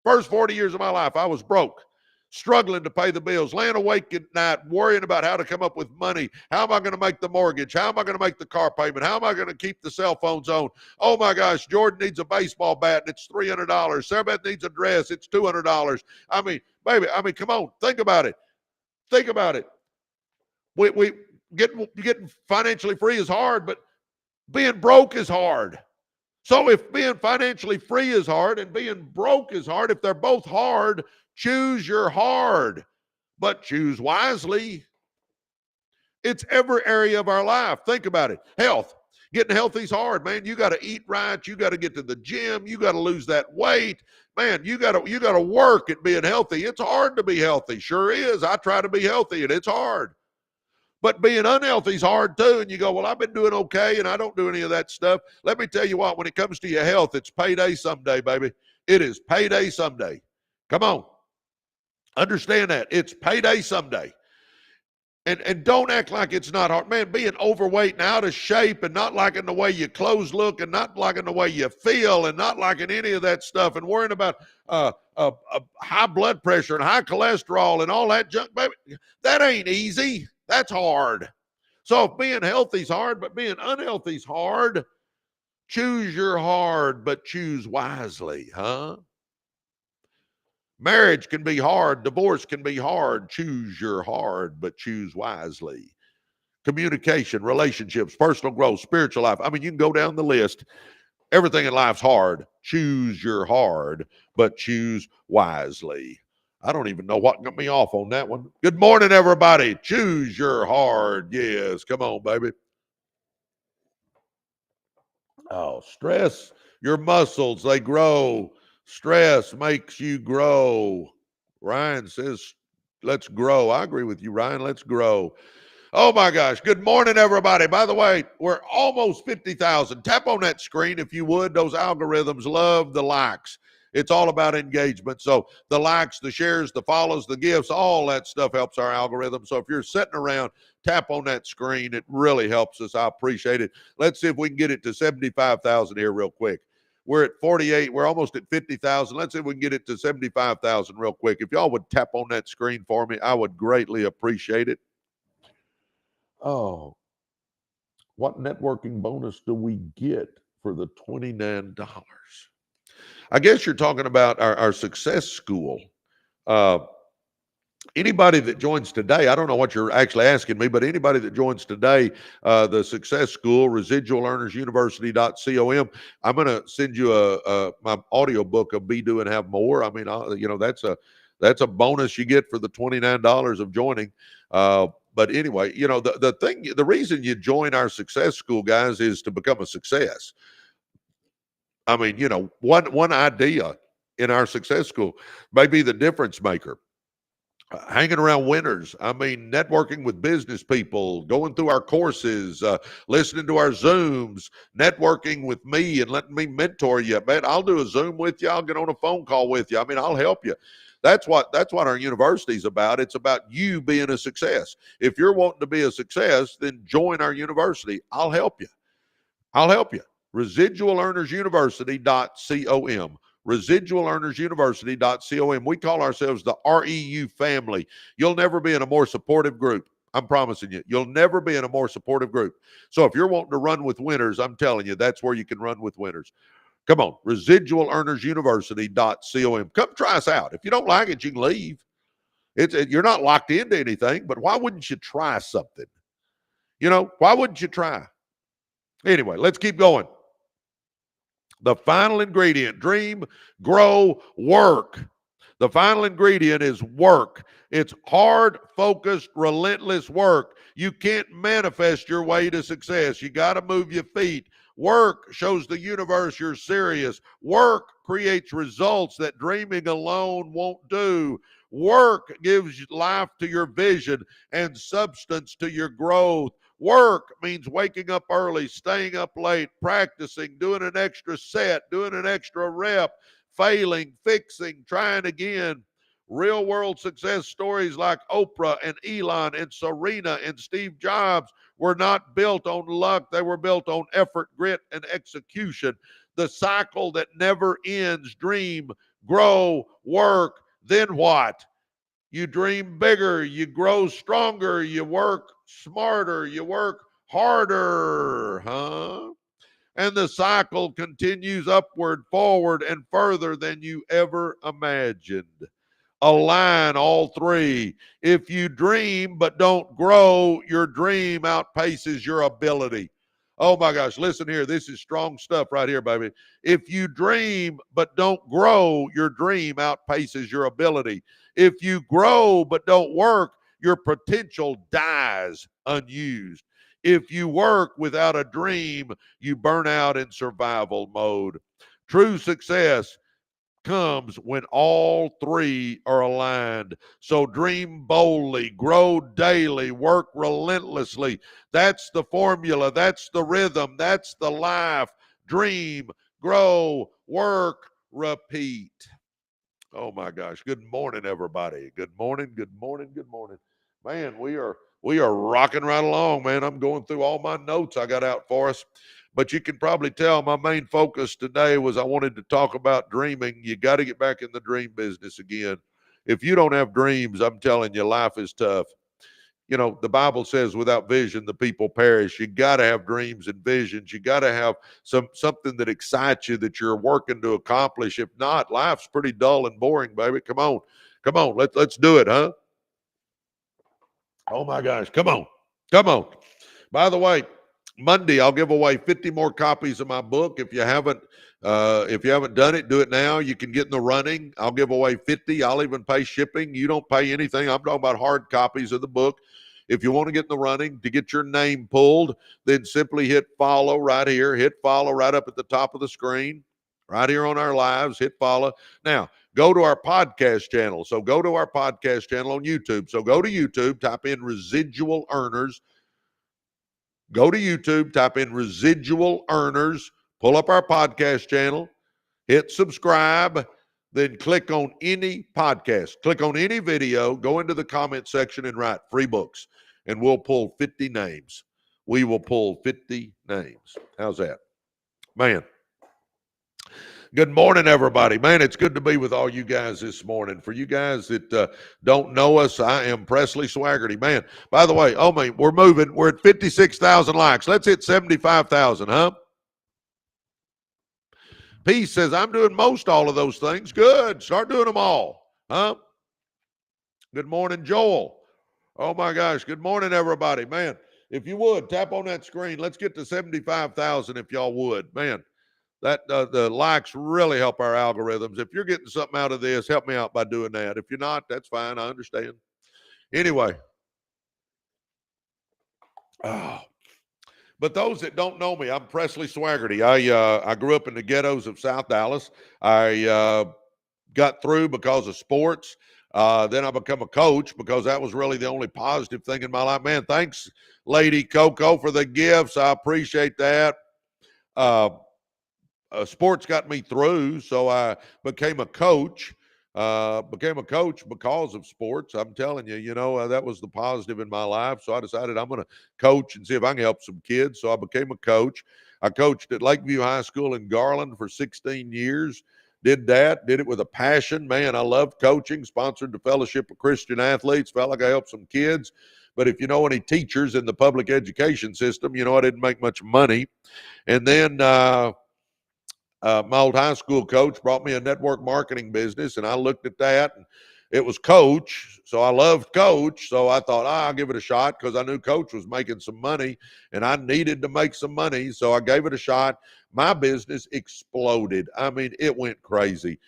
First 40 years of my life, I was broke, struggling to pay the bills, laying awake at night, worrying about how to come up with money. How am I going to make the mortgage? How am I going to make the car payment? How am I going to keep the cell phones on? Oh my gosh, Jordan needs a baseball bat and it's $300. Sarah needs a dress, it's $200. Baby, come on, think about it. Think about it. We getting financially free is hard, but being broke is hard. So if being financially free is hard and being broke is hard, if they're both hard, choose your hard, but choose wisely. It's every area of our life. Think about it. Health. Getting healthy is hard, man. You got to eat right. You got to get to the gym. You got to lose that weight. Man, you got to work at being healthy. It's hard to be healthy. Sure is. I try to be healthy and it's hard. But being unhealthy is hard too. And you go, well, I've been doing okay and I don't do any of that stuff. Let me tell you what, when it comes to your health, it's payday someday, baby. It is payday someday. Come on. Understand that. It's payday someday. And don't act like it's not hard. Man, being overweight and out of shape and not liking the way your clothes look and not liking the way you feel and not liking any of that stuff and worrying about high blood pressure and high cholesterol and all that junk, baby, that ain't easy. That's hard. So if being healthy is hard, but being unhealthy is hard, choose your hard, but choose wisely, huh? Marriage can be hard. Divorce can be hard. Choose your hard, but choose wisely. Communication, relationships, personal growth, spiritual life. You can go down the list. Everything in life's hard. Choose your hard, but choose wisely. I don't even know what got me off on that one. Good morning, everybody. Choose your hard. Yes, come on, baby. Oh, stress your muscles. They grow. Stress makes you grow. Ryan says, let's grow. I agree with you, Ryan. Let's grow. Oh, my gosh. Good morning, everybody. By the way, we're almost 50,000. Tap on that screen if you would. Those algorithms love the likes. It's all about engagement. So the likes, the shares, the follows, the gifts, all that stuff helps our algorithm. So if you're sitting around, tap on that screen. It really helps us. I appreciate it. Let's see if we can get it to 75,000 here real quick. We're at 48. We're almost at 50,000. Let's see if we can get it to 75,000 real quick. If y'all would tap on that screen for me, I would greatly appreciate it. Oh, what networking bonus do we get for the $29? I guess you're talking about our success school. Anybody that joins today, I don't know what you're actually asking me, but anybody that joins today, the success school, residualearnersuniversity.com, I'm going to send you my audio book of Be, Do, and Have More. That's a bonus you get for the $29 of joining. But anyway, the reason you join our success school, guys, is to become a success. I mean, one idea in our success school may be the difference maker. Hanging around winners. I mean, networking with business people, going through our courses, listening to our Zooms, networking with me and letting me mentor you. Man, I'll do a Zoom with you. I'll get on a phone call with you. I mean, I'll help you. That's what our university is about. It's about you being a success. If you're wanting to be a success, then join our university. I'll help you. ResidualEarnersUniversity.com. ResidualEarnersUniversity.com. We call ourselves the REU family. You'll never be in a more supportive group. I'm promising you. You'll never be in a more supportive group. So if you're wanting to run with winners, I'm telling you, that's where you can run with winners. Come on, ResidualEarnersUniversity.com. Come try us out. If you don't like it, you can leave. You're not locked into anything, but why wouldn't you try something? Why wouldn't you try? Anyway, let's keep going. The final ingredient: dream, grow, work. The final ingredient is work. It's hard, focused, relentless work. You can't manifest your way to success. You got to move your feet. Work shows the universe you're serious. Work creates results that dreaming alone won't do. Work gives life to your vision and substance to your growth. Work means waking up early, staying up late, practicing, doing an extra set, doing an extra rep, failing, fixing, trying again. Real world success stories like Oprah and Elon and Serena and Steve Jobs were not built on luck. They were built on effort, grit, and execution. The cycle that never ends: dream, grow, work, then what? You dream bigger, you grow stronger, you work smarter, you work harder, And the cycle continues upward, forward, and further than you ever imagined. Align all three. If you dream but don't grow, your dream outpaces your ability. Oh my gosh, listen here. This is strong stuff right here, baby. If you dream but don't grow, your dream outpaces your ability. If you grow but don't work, your potential dies unused. If you work without a dream, you burn out in survival mode. True success comes when all three are aligned. So dream boldly, grow daily, work relentlessly. That's the formula. That's the rhythm. That's the life. Dream, grow, work, repeat. Oh my gosh. Good morning, everybody. Good morning. Good morning. Good morning. Man, we are rocking right along, man. I'm going through all my notes I got out for us. But you can probably tell my main focus today was I wanted to talk about dreaming. You got to get back in the dream business again. If you don't have dreams, I'm telling you, life is tough. The Bible says without vision, the people perish. You got to have dreams and visions. You got to have something that excites you that you're working to accomplish. If not, life's pretty dull and boring, baby. Come on. Let's do it, huh? Oh my gosh. Come on. By the way, Monday, I'll give away 50 more copies of my book. If you haven't done it, do it now. You can get in the running. I'll give away 50. I'll even pay shipping. You don't pay anything. I'm talking about hard copies of the book. If you want to get in the running to get your name pulled, then simply hit follow right here. Hit follow right up at the top of the screen, right here on our lives. Hit follow. Now, go to our podcast channel. So go to our podcast channel on YouTube. So go to YouTube, type in Residual Earners. Go to YouTube, type in Residual Earners, pull up our podcast channel, hit subscribe, then click on any podcast, click on any video, go into the comment section and write free books, and we'll pull 50 names. We will pull 50 names. How's that? Man. Good morning, everybody. Man, it's good to be with all you guys this morning. For you guys that don't know us, I am Presley Swagerty. Man, by the way, we're moving. We're at 56,000 likes. Let's hit 75,000, huh? Peace says, I'm doing most all of those things. Good. Start doing them all, huh? Good morning, Joel. Oh, my gosh. Good morning, everybody. Man, if you would, tap on that screen. Let's get to 75,000 if y'all would. Man. the likes really help our algorithms. If you're getting something out of this, help me out by doing that. If you're not, that's fine. I understand. Anyway, oh, but those that don't know me, I'm Presley Swagerty. I grew up in the ghettos of South Dallas. I got through because of sports. Then I become a coach because that was really the only positive thing in my life. Man, thanks, Lady Coco, for the gifts. I appreciate that. Uh, Sports got me through, so I became a coach. Became a coach because of sports. I'm telling you, that was the positive in my life. So I decided I'm going to coach and see if I can help some kids. So I became a coach. I coached at Lakeview High School in Garland for 16 years. Did it with a passion. Man, I loved coaching, sponsored the Fellowship of Christian Athletes, felt like I helped some kids. But if you know any teachers in the public education system, I didn't make much money. And then my old high school coach brought me a network marketing business, and I looked at that, and it was Coach. So I loved Coach. So I thought, I'll give it a shot because I knew Coach was making some money, and I needed to make some money. So I gave it a shot. My business exploded. I mean, it went crazy.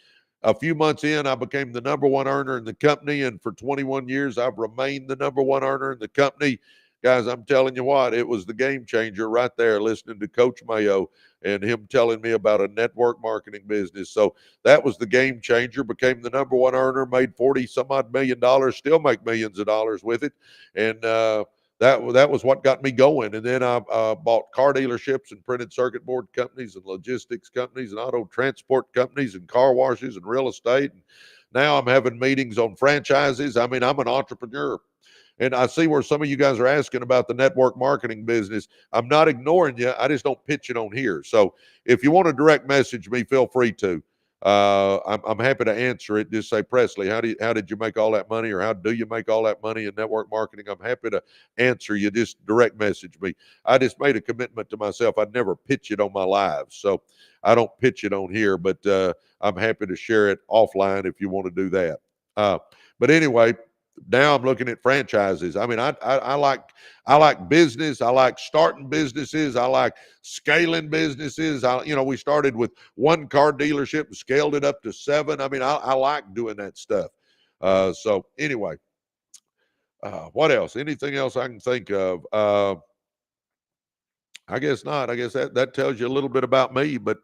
A few months in, I became the number one earner in the company, and for 21 years, I've remained the number one earner in the company. Guys, I'm telling you what, it was the game changer right there, listening to Coach Mayo and him telling me about a network marketing business. So that was the game changer, became the number one earner, made 40 some odd $1 million, still make millions of dollars with it. And that was what got me going. And then I bought car dealerships and printed circuit board companies and logistics companies and auto transport companies and car washes and real estate. And now I'm having meetings on franchises. I mean, I'm an entrepreneur. And I see where some of you guys are asking about the network marketing business. I'm not ignoring you. I just don't pitch it on here. So if you want to direct message me, feel free to. I'm happy to answer it. Just say, Presley, how did you make all that money, or how do you make all that money in network marketing? I'm happy to answer you. Just direct message me. I just made a commitment to myself. I'd never pitch it on my live, so I don't pitch it on here. But I'm happy to share it offline if you want to do that. But anyway, now I'm looking at franchises. I mean, I like business. I like starting businesses. I like scaling businesses. We started with one car dealership and scaled it up to 7. I mean, I like doing that stuff. So anyway, what else? Anything else I can think of? I guess not. I guess that tells you a little bit about me. But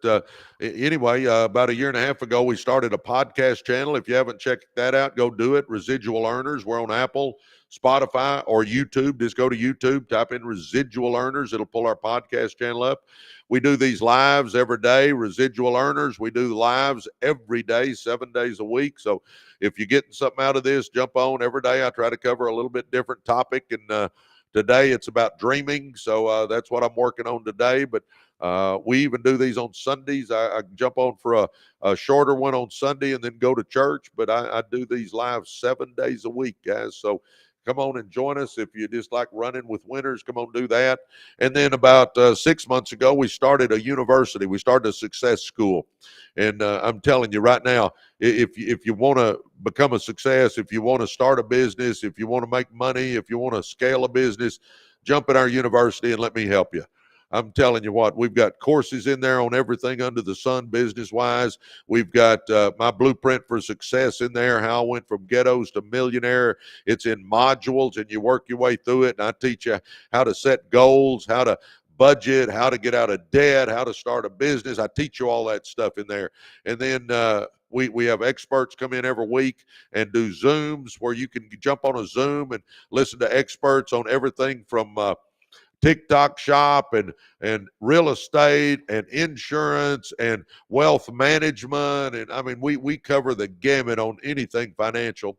anyway, about a year and a half ago, we started a podcast channel. If you haven't checked that out, go do it. Residual Earners. We're on Apple, Spotify, or YouTube. Just go to YouTube, type in Residual Earners. It'll pull our podcast channel up. We do these lives every day. Residual Earners. We do lives every day, 7 days a week. So if you're getting something out of this, jump on every day. I try to cover a little bit different topic, and today it's about dreaming, so that's what I'm working on today. But we even do these on Sundays. I jump on for a shorter one on Sunday and then go to church. But I do these live 7 days a week, guys. So come on and join us. If you just like running with winners, come on, do that. And then about 6 months ago, we started a university. We started a success school. And I'm telling you right now, if you want to become a success, if you want to start a business, if you want to make money, if you want to scale a business, jump in our university and let me help you. I'm telling you what, we've got courses in there on everything under the sun business-wise. We've got my blueprint for success in there, how I went from ghettos to millionaire. It's in modules, and you work your way through it, and I teach you how to set goals, how to budget, how to get out of debt, how to start a business. I teach you all that stuff in there. And then we have experts come in every week and do Zooms where you can jump on a Zoom and listen to experts on everything from TikTok shop and real estate and insurance and wealth management. And I mean, we cover the gamut on anything financial.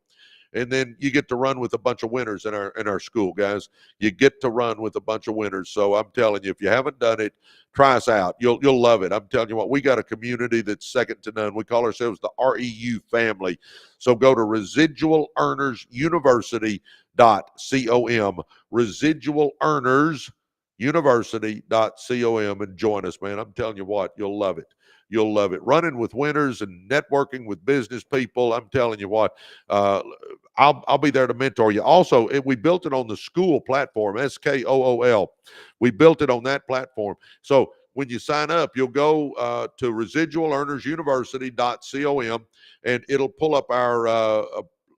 And then you get to run with a bunch of winners in our school, guys. You get to run with a bunch of winners. So I'm telling you, if you haven't done it, try us out. You'll love it. I'm telling you what, we got a community that's second to none. We call ourselves the REU family. So go to Residual Earners University.com, Residual Earners University.com, and join us, man. I'm telling you what, you'll love it. You'll love it. Running with winners and networking with business people. I'm telling you what, I'll be there to mentor you. Also, we built it on the school platform, SKOOL. We built it on that platform. So when you sign up, you'll go to residualearnersuniversity.com, and it'll pull up our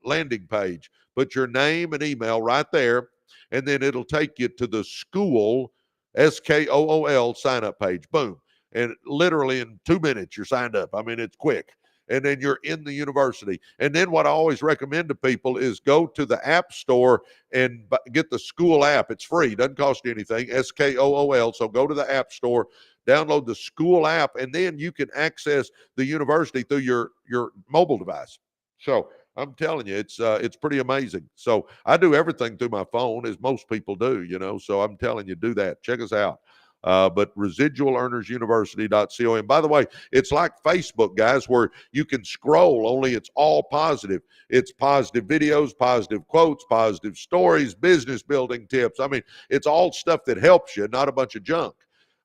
landing page. Put your name and email right there, and then it'll take you to the school, SKOOL, sign-up page. Boom. And literally in 2 minutes, you're signed up. I mean, it's quick. And then you're in the university. And then what I always recommend to people is go to the App Store and get the school app. It's free. Doesn't cost you anything, SKOOL. So go to the App Store, download the school app, and then you can access the university through your mobile device. So I'm telling you, it's pretty amazing. So I do everything through my phone, as most people do, so I'm telling you, do that. Check us out. But residualearnersuniversity.com. And by the way, it's like Facebook, guys, where you can scroll, only it's all positive. It's positive videos, positive quotes, positive stories, business building tips. I mean, it's all stuff that helps you, not a bunch of junk.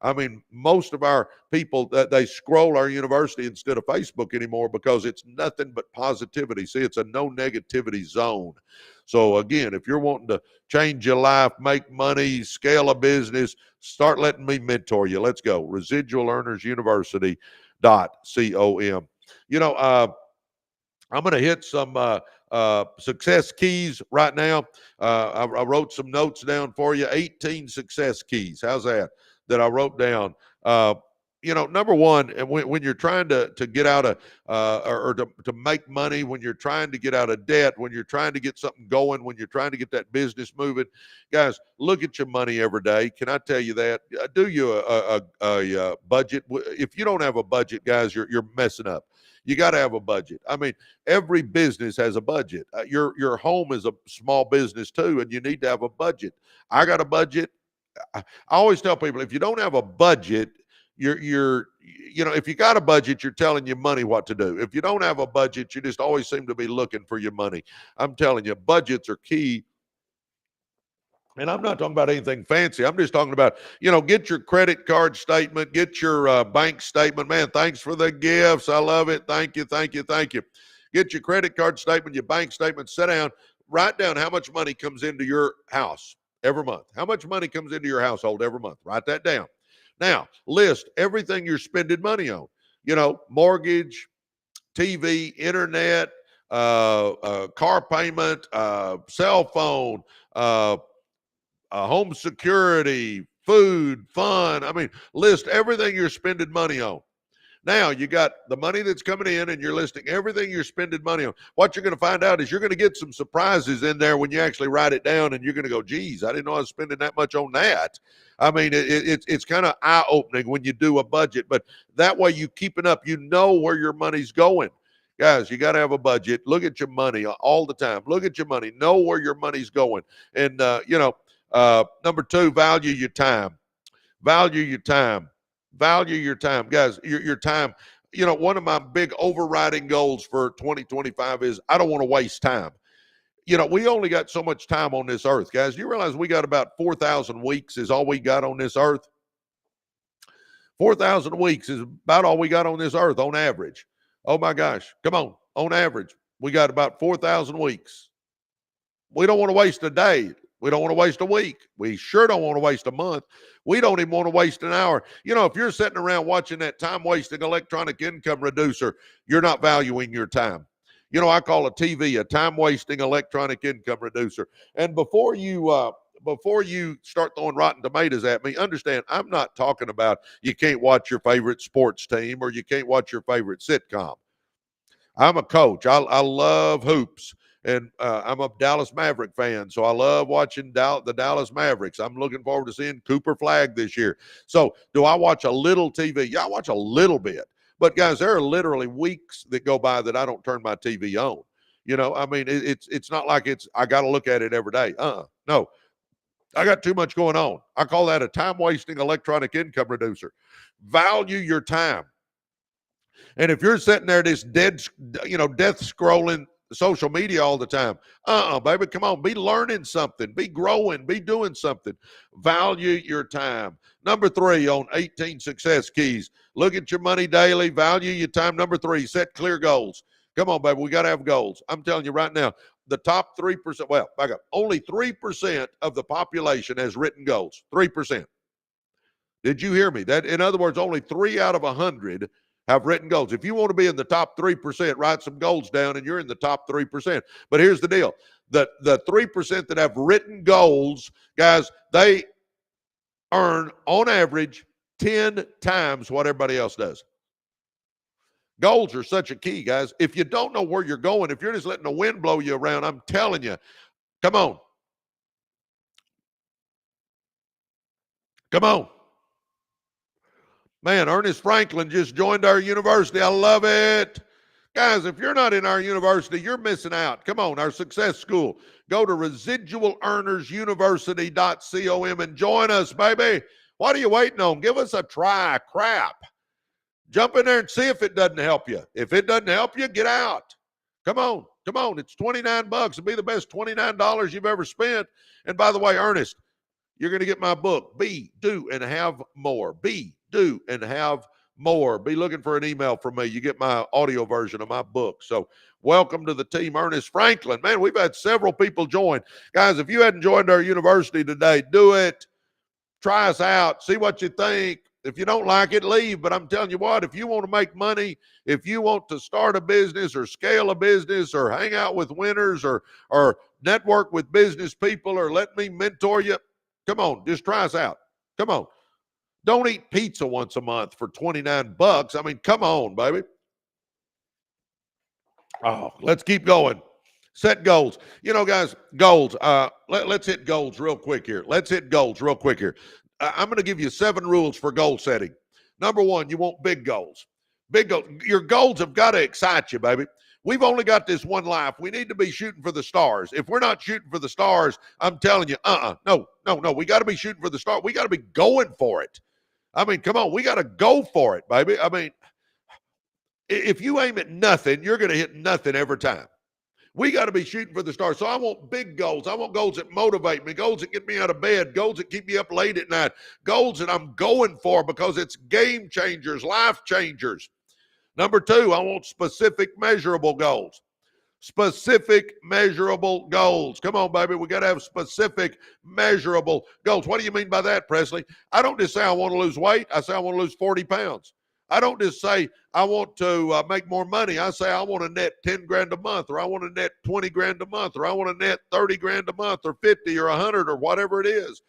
I mean, most of our people, they scroll our university instead of Facebook anymore because it's nothing but positivity. See, it's a no negativity zone. So again, if you're wanting to change your life, make money, scale a business, start letting me mentor you. Let's go. Residualearnersuniversity.com. I'm going to hit some success keys right now. I wrote some notes down for you. 18 success keys. How's that I wrote down? Number one, when you're trying to get out of or to make money, when you're trying to get out of debt, when you're trying to get something going, when you're trying to get that business moving, guys, look at your money every day. Can I tell you that? Do you a budget? If you don't have a budget, guys, you're messing up. You got to have a budget. I mean, every business has a budget. Your home is a small business too, and you need to have a budget. I got a budget. I always tell people, if you don't have a budget, if you got a budget, you're telling your money what to do. If you don't have a budget, you just always seem to be looking for your money. I'm telling you, budgets are key. And I'm not talking about anything fancy. I'm just talking about, get your credit card statement, get your bank statement. Man, thanks for the gifts. I love it. Thank you, thank you, thank you. Get your credit card statement, your bank statement, sit down, write down how much money comes into your house every month. How much money comes into your household every month? Write that down. Now, list everything you're spending money on. Mortgage, TV, internet, car payment, cell phone, home security, food, fun. I mean, list everything you're spending money on. Now you got the money that's coming in and you're listing everything you're spending money on. What you're going to find out is you're going to get some surprises in there when you actually write it down, and you're going to go, geez, I didn't know I was spending that much on that. I mean, it's kind of eye-opening when you do a budget, but that way you keep it up. You know where your money's going. Guys, you got to have a budget. Look at your money all the time. Look at your money. Know where your money's going. And, number two, value your time. Value your time. Value your time. Guys, your time. One of my big overriding goals for 2025 is I don't want to waste time. We only got so much time on this earth, guys. You realize we got about 4,000 weeks is all we got on this earth? 4,000 weeks is about all we got on this earth on average. Oh my gosh. Come on average, we got about 4,000 weeks. We don't want to waste a day. We don't want to waste a week. We sure don't want to waste a month. We don't even want to waste an hour. If you're sitting around watching that time-wasting electronic income reducer, you're not valuing your time. I call a TV a time-wasting electronic income reducer. And before you start throwing rotten tomatoes at me, understand I'm not talking about you can't watch your favorite sports team or you can't watch your favorite sitcom. I'm a coach. I love hoops. And I'm a Dallas Maverick fan, so I love watching the Dallas Mavericks. I'm looking forward to seeing Cooper Flagg this year. So do I watch a little TV? Yeah, I watch a little bit. But, guys, there are literally weeks that go by that I don't turn my TV on. I mean, it's not like I got to look at it every day. No. I got too much going on. I call that a time-wasting electronic income reducer. Value your time. And if you're sitting there just death scrolling social media all the time, baby, come on, be learning something, be growing, be doing something. Value your time. Number 3 on 18 success keys, look at your money daily, value your time. Number 3, set clear goals. Come on, baby, we got to have goals. I'm telling you right now, the top 3%, well, back up, only 3% of the population has written goals. 3%. Did you hear me? That, in other words, only 3 out of 100 have written goals. If you want to be in the top 3%, write some goals down and you're in the top 3%. But here's the deal. The 3% that have written goals, guys, they earn on average 10 times what everybody else does. Goals are such a key, guys. If you don't know where you're going, if you're just letting the wind blow you around, I'm telling you, come on. Come on. Man, Ernest Franklin just joined our university. I love it. Guys, if you're not in our university, you're missing out. Come on, our success school. Go to residualearnersuniversity.com and join us, baby. What are you waiting on? Give us a try. Crap. Jump in there and see if it doesn't help you. If it doesn't help you, get out. Come on. Come on. It's $29. It'll be the best $29 you've ever spent. And by the way, Ernest, you're going to get my book, Be, Do, and Have More. Be, Do, and Have More. Be looking for an email from me. You get my audio version of my book. So welcome to the team, Ernest Franklin. Man, we've had several people join. Guys, if you hadn't joined our university today, do it. Try us out. See what you think. If you don't like it, leave. But I'm telling you what, if you want to make money, if you want to start a business or scale a business or hang out with winners or network with business people or let me mentor you, come on, just try us out. Come on. Don't eat pizza once a month for $29. I mean, come on, baby. Oh, let's keep going. Set goals. You know, guys, goals. Let's hit goals real quick here. I'm going to give you 7 rules for goal setting. Number 1, you want big goals. Big goals. Your goals have got to excite you, baby. We've only got this one life. We need to be shooting for the stars. If we're not shooting for the stars, I'm telling you, no. We got to be shooting for the stars. We got to be going for it. I mean, come on. We got to go for it, baby. I mean, if you aim at nothing, you're going to hit nothing every time. We got to be shooting for the stars. So I want big goals. I want goals that motivate me, goals that get me out of bed, goals that keep me up late at night, goals that I'm going for because it's game changers, life changers. Number 2, I want specific, measurable goals. Specific, measurable goals. Come on, baby. We got to have specific, measurable goals. What do you mean by that, Presley? I don't just say I want to lose weight. I say I want to lose 40 pounds. I don't just say I want to make more money. I say I want to net 10 grand a month, or I want to net 20 grand a month, or I want to net 30 grand a month, or 50 or 100 or whatever it is.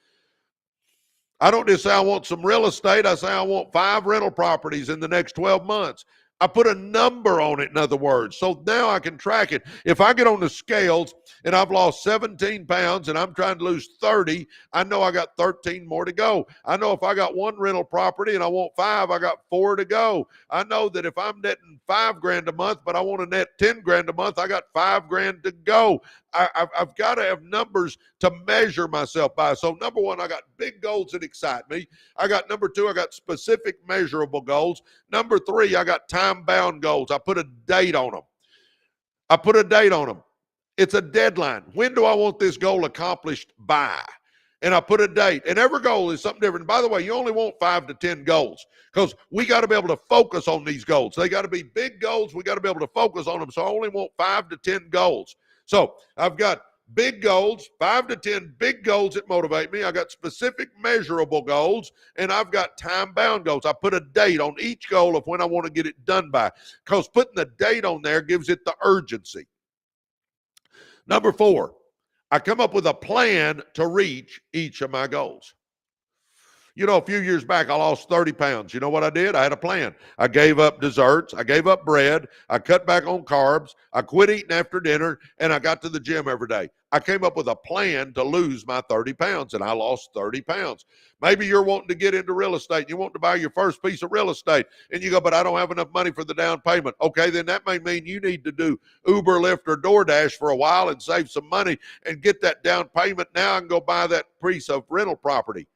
I don't just say I want some real estate. I say I want 5 rental properties in the next 12 months. I put a number on it, in other words, so now I can track it. If I get on the scales and I've lost 17 pounds and I'm trying to lose 30, I know I got 13 more to go. I know if I got 1 rental property and I want 5, I got 4 to go. I know that if I'm netting 5 grand a month, but I want to net 10 grand a month, I got 5 grand to go. I've got to have numbers to measure myself by. So number 1, I got big goals that excite me. Number 2, I got specific measurable goals. Number 3, I got time-bound goals. I put a date on them. It's a deadline. When do I want this goal accomplished by? And I put a date. And every goal is something different. By the way, you only want 5 to 10 goals because we got to be able to focus on these goals. They got to be big goals. We got to be able to focus on them. So I only want 5 to 10 goals. So I've got big goals, 5 to 10 big goals that motivate me. I got specific measurable goals, and I've got time-bound goals. I put a date on each goal of when I want to get it done by, because putting the date on there gives it the urgency. Number 4, I come up with a plan to reach each of my goals. You know, a few years back, I lost 30 pounds. You know what I did? I had a plan. I gave up desserts. I gave up bread. I cut back on carbs. I quit eating after dinner, and I got to the gym every day. I came up with a plan to lose my 30 pounds, and I lost 30 pounds. Maybe you're wanting to get into real estate. You want to buy your first piece of real estate, and you go, but I don't have enough money for the down payment. Okay, then that may mean you need to do Uber, Lyft, or DoorDash for a while and save some money and get that down payment now and go buy that piece of rental property.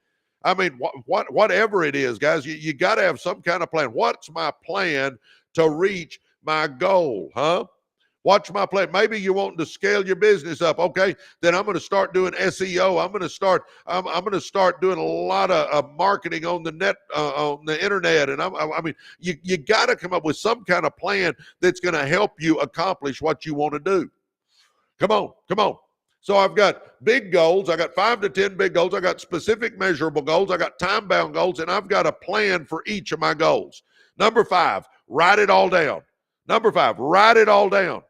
I mean, whatever it is, guys, you got to have some kind of plan. What's my plan to reach my goal, huh? What's my plan? Maybe you're wanting to scale your business up. Okay, then I'm going to start doing SEO. I'm going to start doing a lot of marketing on the net, on the internet. And I mean, you got to come up with some kind of plan that's going to help you accomplish what you want to do. Come on. So I've got big goals. I got 5 to 10 big goals. I got specific measurable goals. I got time-bound goals, and I've got a plan for each of my goals. Number 5, write it all down. Number 5, write it all down.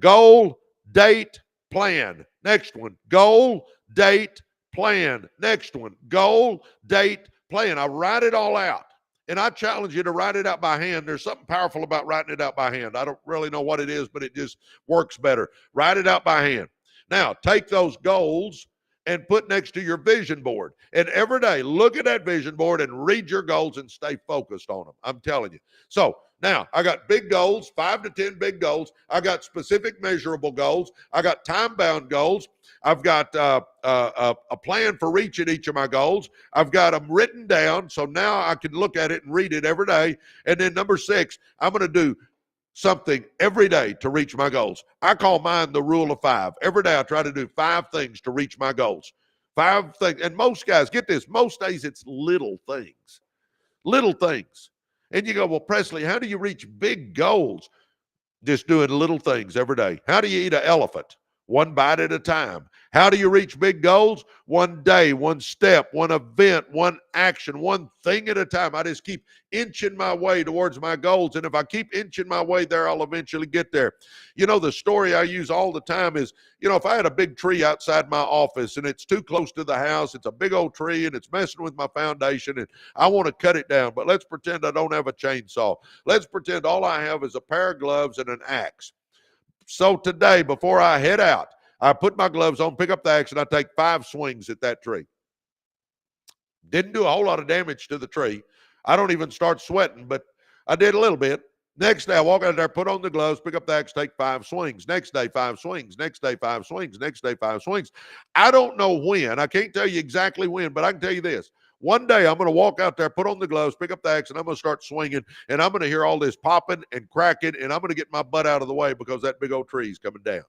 Goal, date, plan. Next one, goal, date, plan. Next one, goal, date, plan. I write it all out. And I challenge you to write it out by hand. There's something powerful about writing it out by hand. I don't really know what it is, but it just works better. Write it out by hand. Now, take those goals and put next to your vision board. And every day, look at that vision board and read your goals and stay focused on them. I'm telling you. So now I got big goals, 5 to 10 big goals. I got specific measurable goals. I got time-bound goals. I've got a plan for reaching each of my goals. I've got them written down. So now I can look at it and read it every day. And then number 6, I'm going to do something every day to reach my goals. I call mine the rule of 5. Every day I try to do 5 things to reach my goals. 5 things. And most guys, get this, most days it's little things. Little things. And you go, well, Presley, how do you reach big goals? Just doing little things every day. How do you eat an elephant? One bite at a time. How do you reach big goals? One day, one step, one event, one action, one thing at a time. I just keep inching my way towards my goals. And if I keep inching my way there, I'll eventually get there. You know, the story I use all the time is, you know, if I had a big tree outside my office and it's too close to the house, it's a big old tree and it's messing with my foundation and I want to cut it down, but let's pretend I don't have a chainsaw. Let's pretend all I have is a pair of gloves and an axe. So today, before I head out, I put my gloves on, pick up the axe, and I take 5 swings at that tree. Didn't do a whole lot of damage to the tree. I don't even start sweating, but I did a little bit. Next day, I walk out there, put on the gloves, pick up the axe, take 5 swings. Next day, 5 swings. Next day, 5 swings. Next day, 5 swings. I don't know when. I can't tell you exactly when, but I can tell you this. One day, I'm going to walk out there, put on the gloves, pick up the axe, and I'm going to start swinging, and I'm going to hear all this popping and cracking, and I'm going to get my butt out of the way because that big old tree is coming down.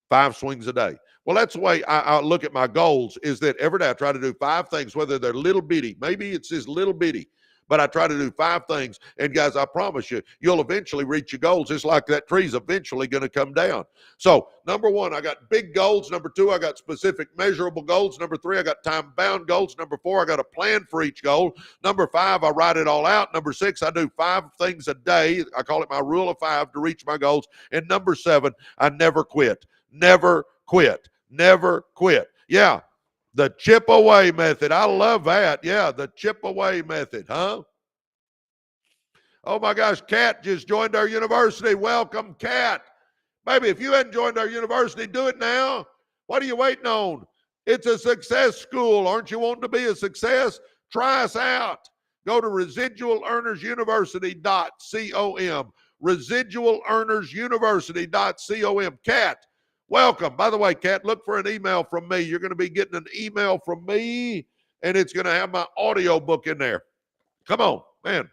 5 swings a day. Well, that's the way I look at my goals, is that every day I try to do 5 things, whether they're little bitty. Maybe it's just little bitty, but I try to do 5 things. And guys, I promise you, you'll eventually reach your goals. It's like that tree's eventually going to come down. So number 1, I got big goals. Number 2, I got specific measurable goals. Number 3, I got time-bound goals. Number 4, I got a plan for each goal. Number 5, I write it all out. Number 6, I do 5 things a day. I call it my rule of 5 to reach my goals. And number 7, I never quit. Never quit. Never quit. Yeah. The chip away method. I love that. Yeah. The chip away method. Huh? Oh my gosh. Kat just joined our university. Welcome, Kat. Baby, if you hadn't joined our university, do it now. What are you waiting on? It's a success school. Aren't you wanting to be a success? Try us out. Go to residualearnersuniversity.com. Residualearnersuniversity.com. Kat, welcome. By the way, Kat, look for an email from me. You're going to be getting an email from me, and it's going to have my audio book in there. Come on, man.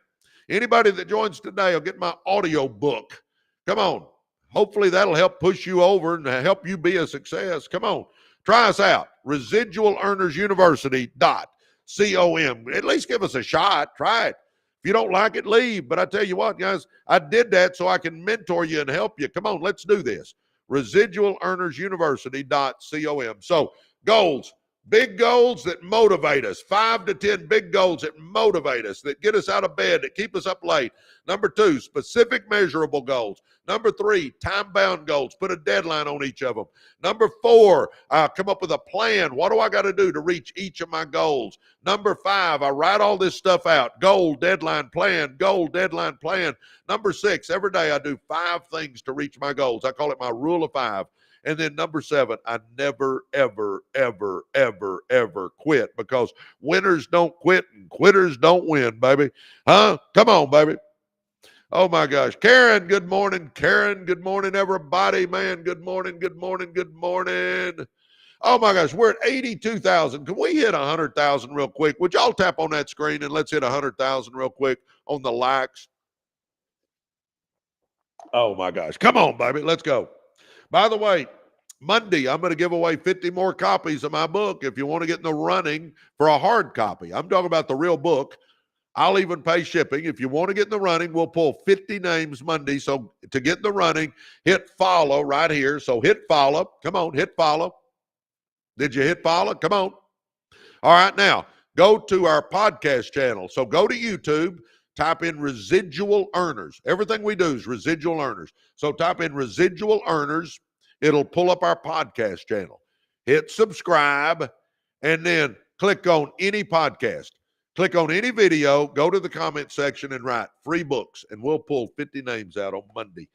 Anybody that joins today will get my audio book. Come on. Hopefully that'll help push you over and help you be a success. Come on. Try us out. Residualearnersuniversity.com. At least give us a shot. Try it. If you don't like it, leave. But I tell you what, guys, I did that so I can mentor you and help you. Come on, let's do this. Residualearnersuniversity.com. So goals, big goals that motivate us. 5 to 10 big goals that motivate us, that get us out of bed, that keep us up late. Number 2, specific measurable goals. Number 3, time-bound goals. Put a deadline on each of them. Number 4, come up with a plan. What do I got to do to reach each of my goals? Number 5, I write all this stuff out. Goal, deadline, plan. Goal, deadline, plan. Number 6, every day I do 5 things to reach my goals. I call it my rule of 5. And then number 7, I never, ever, ever, ever, ever quit, because winners don't quit and quitters don't win, baby. Huh? Come on, baby. Oh, my gosh. Karen, good morning. Karen, good morning, everybody. Man, good morning, good morning, good morning. Oh, my gosh. We're at 82,000. Can we hit 100,000 real quick? Would y'all tap on that screen and let's hit 100,000 real quick on the likes? Oh, my gosh. Come on, baby. Let's go. By the way, Monday, I'm going to give away 50 more copies of my book if you want to get in the running for a hard copy. I'm talking about the real book. I'll even pay shipping. If you want to get in the running, we'll pull 50 names Monday. So to get in the running, hit follow right here. So hit follow. Come on, hit follow. Did you hit follow? Come on. All right, now go to our podcast channel. So go to YouTube, type in Residual Earners. Everything we do is Residual Earners. So type in Residual Earners. It'll pull up our podcast channel. Hit subscribe, and then click on any podcast. Click on any video, go to the comment section and write free books, and we'll pull 50 names out on Monday.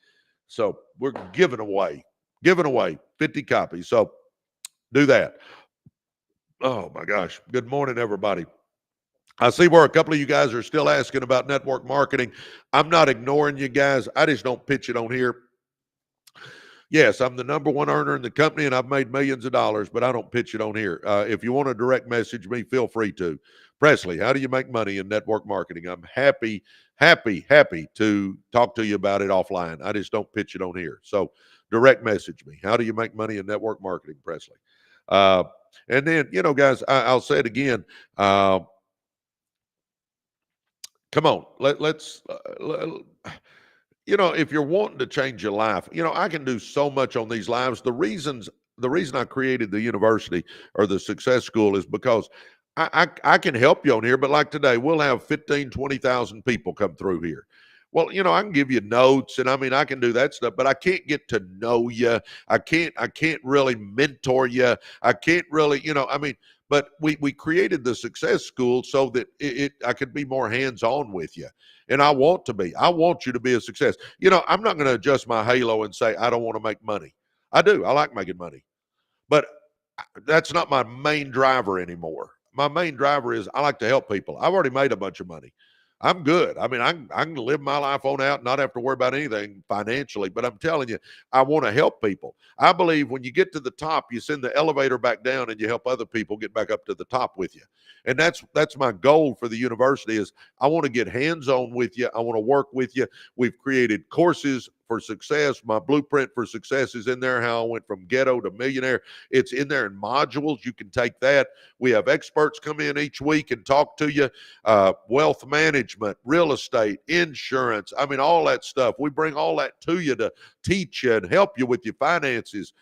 So we're giving away 50 copies. So do that. Oh, my gosh. Good morning, everybody. I see where a couple of you guys are still asking about network marketing. I'm not ignoring you guys. I just don't pitch it on here. Yes, I'm the number one earner in the company, and I've made millions of dollars, but I don't pitch it on here. If you want to direct message me, feel free to. Presley, how do you make money in network marketing? I'm happy to talk to you about it offline. I just don't pitch it on here. So direct message me. How do you make money in network marketing, Presley? And then, guys, I'll say it again. Come on, let's if you're wanting to change your life, I can do so much on these lives. The reason I created the university or the success school is because I can help you on here, but like today, we'll have 15, 20,000 people come through here. Well, I can give you notes, and I can do that stuff, but I can't get to know you. I can't really mentor you. I can't really, but we created the success school so that I could be more hands-on with you. And I want to be. I want you to be a success. I'm not going to adjust my halo and say I don't want to make money. I do. I like making money. But that's not my main driver anymore. My main driver is I like to help people. I've already made a bunch of money. I'm good. I can live my life on out, not have to worry about anything financially, but I'm telling you, I want to help people. I believe when you get to the top, you send the elevator back down and you help other people get back up to the top with you. And that's my goal for the university is I want to get hands-on with you. I want to work with you. We've created courses for success. My blueprint for success is in there, how I went from ghetto to millionaire. It's in there in modules. You can take that. We have experts come in each week and talk to you. Wealth management, real estate, insurance. All that stuff. We bring all that to you to teach you and help you with your finances.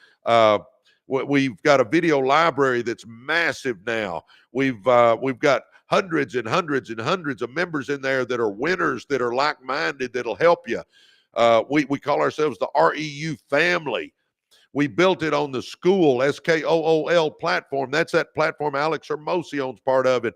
We've got a video library that's massive now. We've got hundreds and hundreds and hundreds of members in there that are winners, that are like-minded, that'll help you. We call ourselves the REU family. We built it on the school, SKOOL platform. That's that platform Alex Hermosi owns part of it.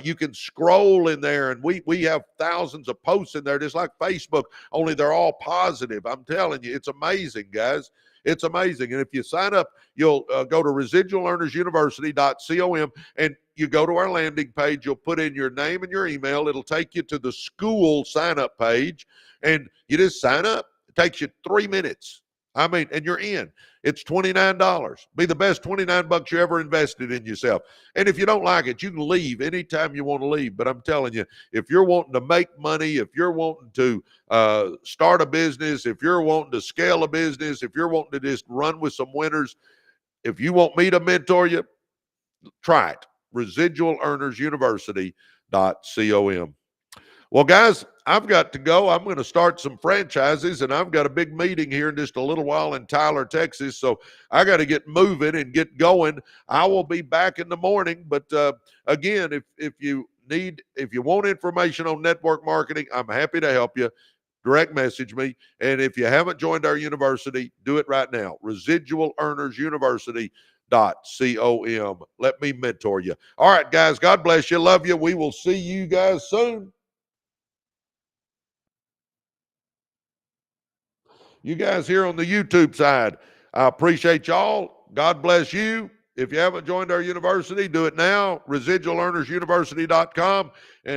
You can scroll in there, and we have thousands of posts in there, just like Facebook, only they're all positive. I'm telling you, it's amazing, guys. It's amazing. And if you sign up, you'll go to residualearnersuniversity.com, and you go to our landing page. You'll put in your name and your email. It'll take you to the school sign-up page, and you just sign up. It takes you 3 minutes. And you're in. It's $29. Be the best $29 you ever invested in yourself. And if you don't like it, you can leave anytime you want to leave. But I'm telling you, if you're wanting to make money, if you're wanting to start a business, if you're wanting to scale a business, if you're wanting to just run with some winners, if you want me to mentor you, try it. Residualearnersuniversity.com. Well, guys, I've got to go. I'm going to start some franchises, and I've got a big meeting here in just a little while in Tyler, Texas. So I got to get moving and get going. I will be back in the morning. But again, if you want information on network marketing, I'm happy to help you. Direct message me. And if you haven't joined our university, do it right now. Residualearnersuniversity.com. Let me mentor you. All right, guys, God bless you. Love you. We will see you guys soon. You guys here on the YouTube side, I appreciate y'all. God bless you. If you haven't joined our university, do it now. Residualearnersuniversity.com. And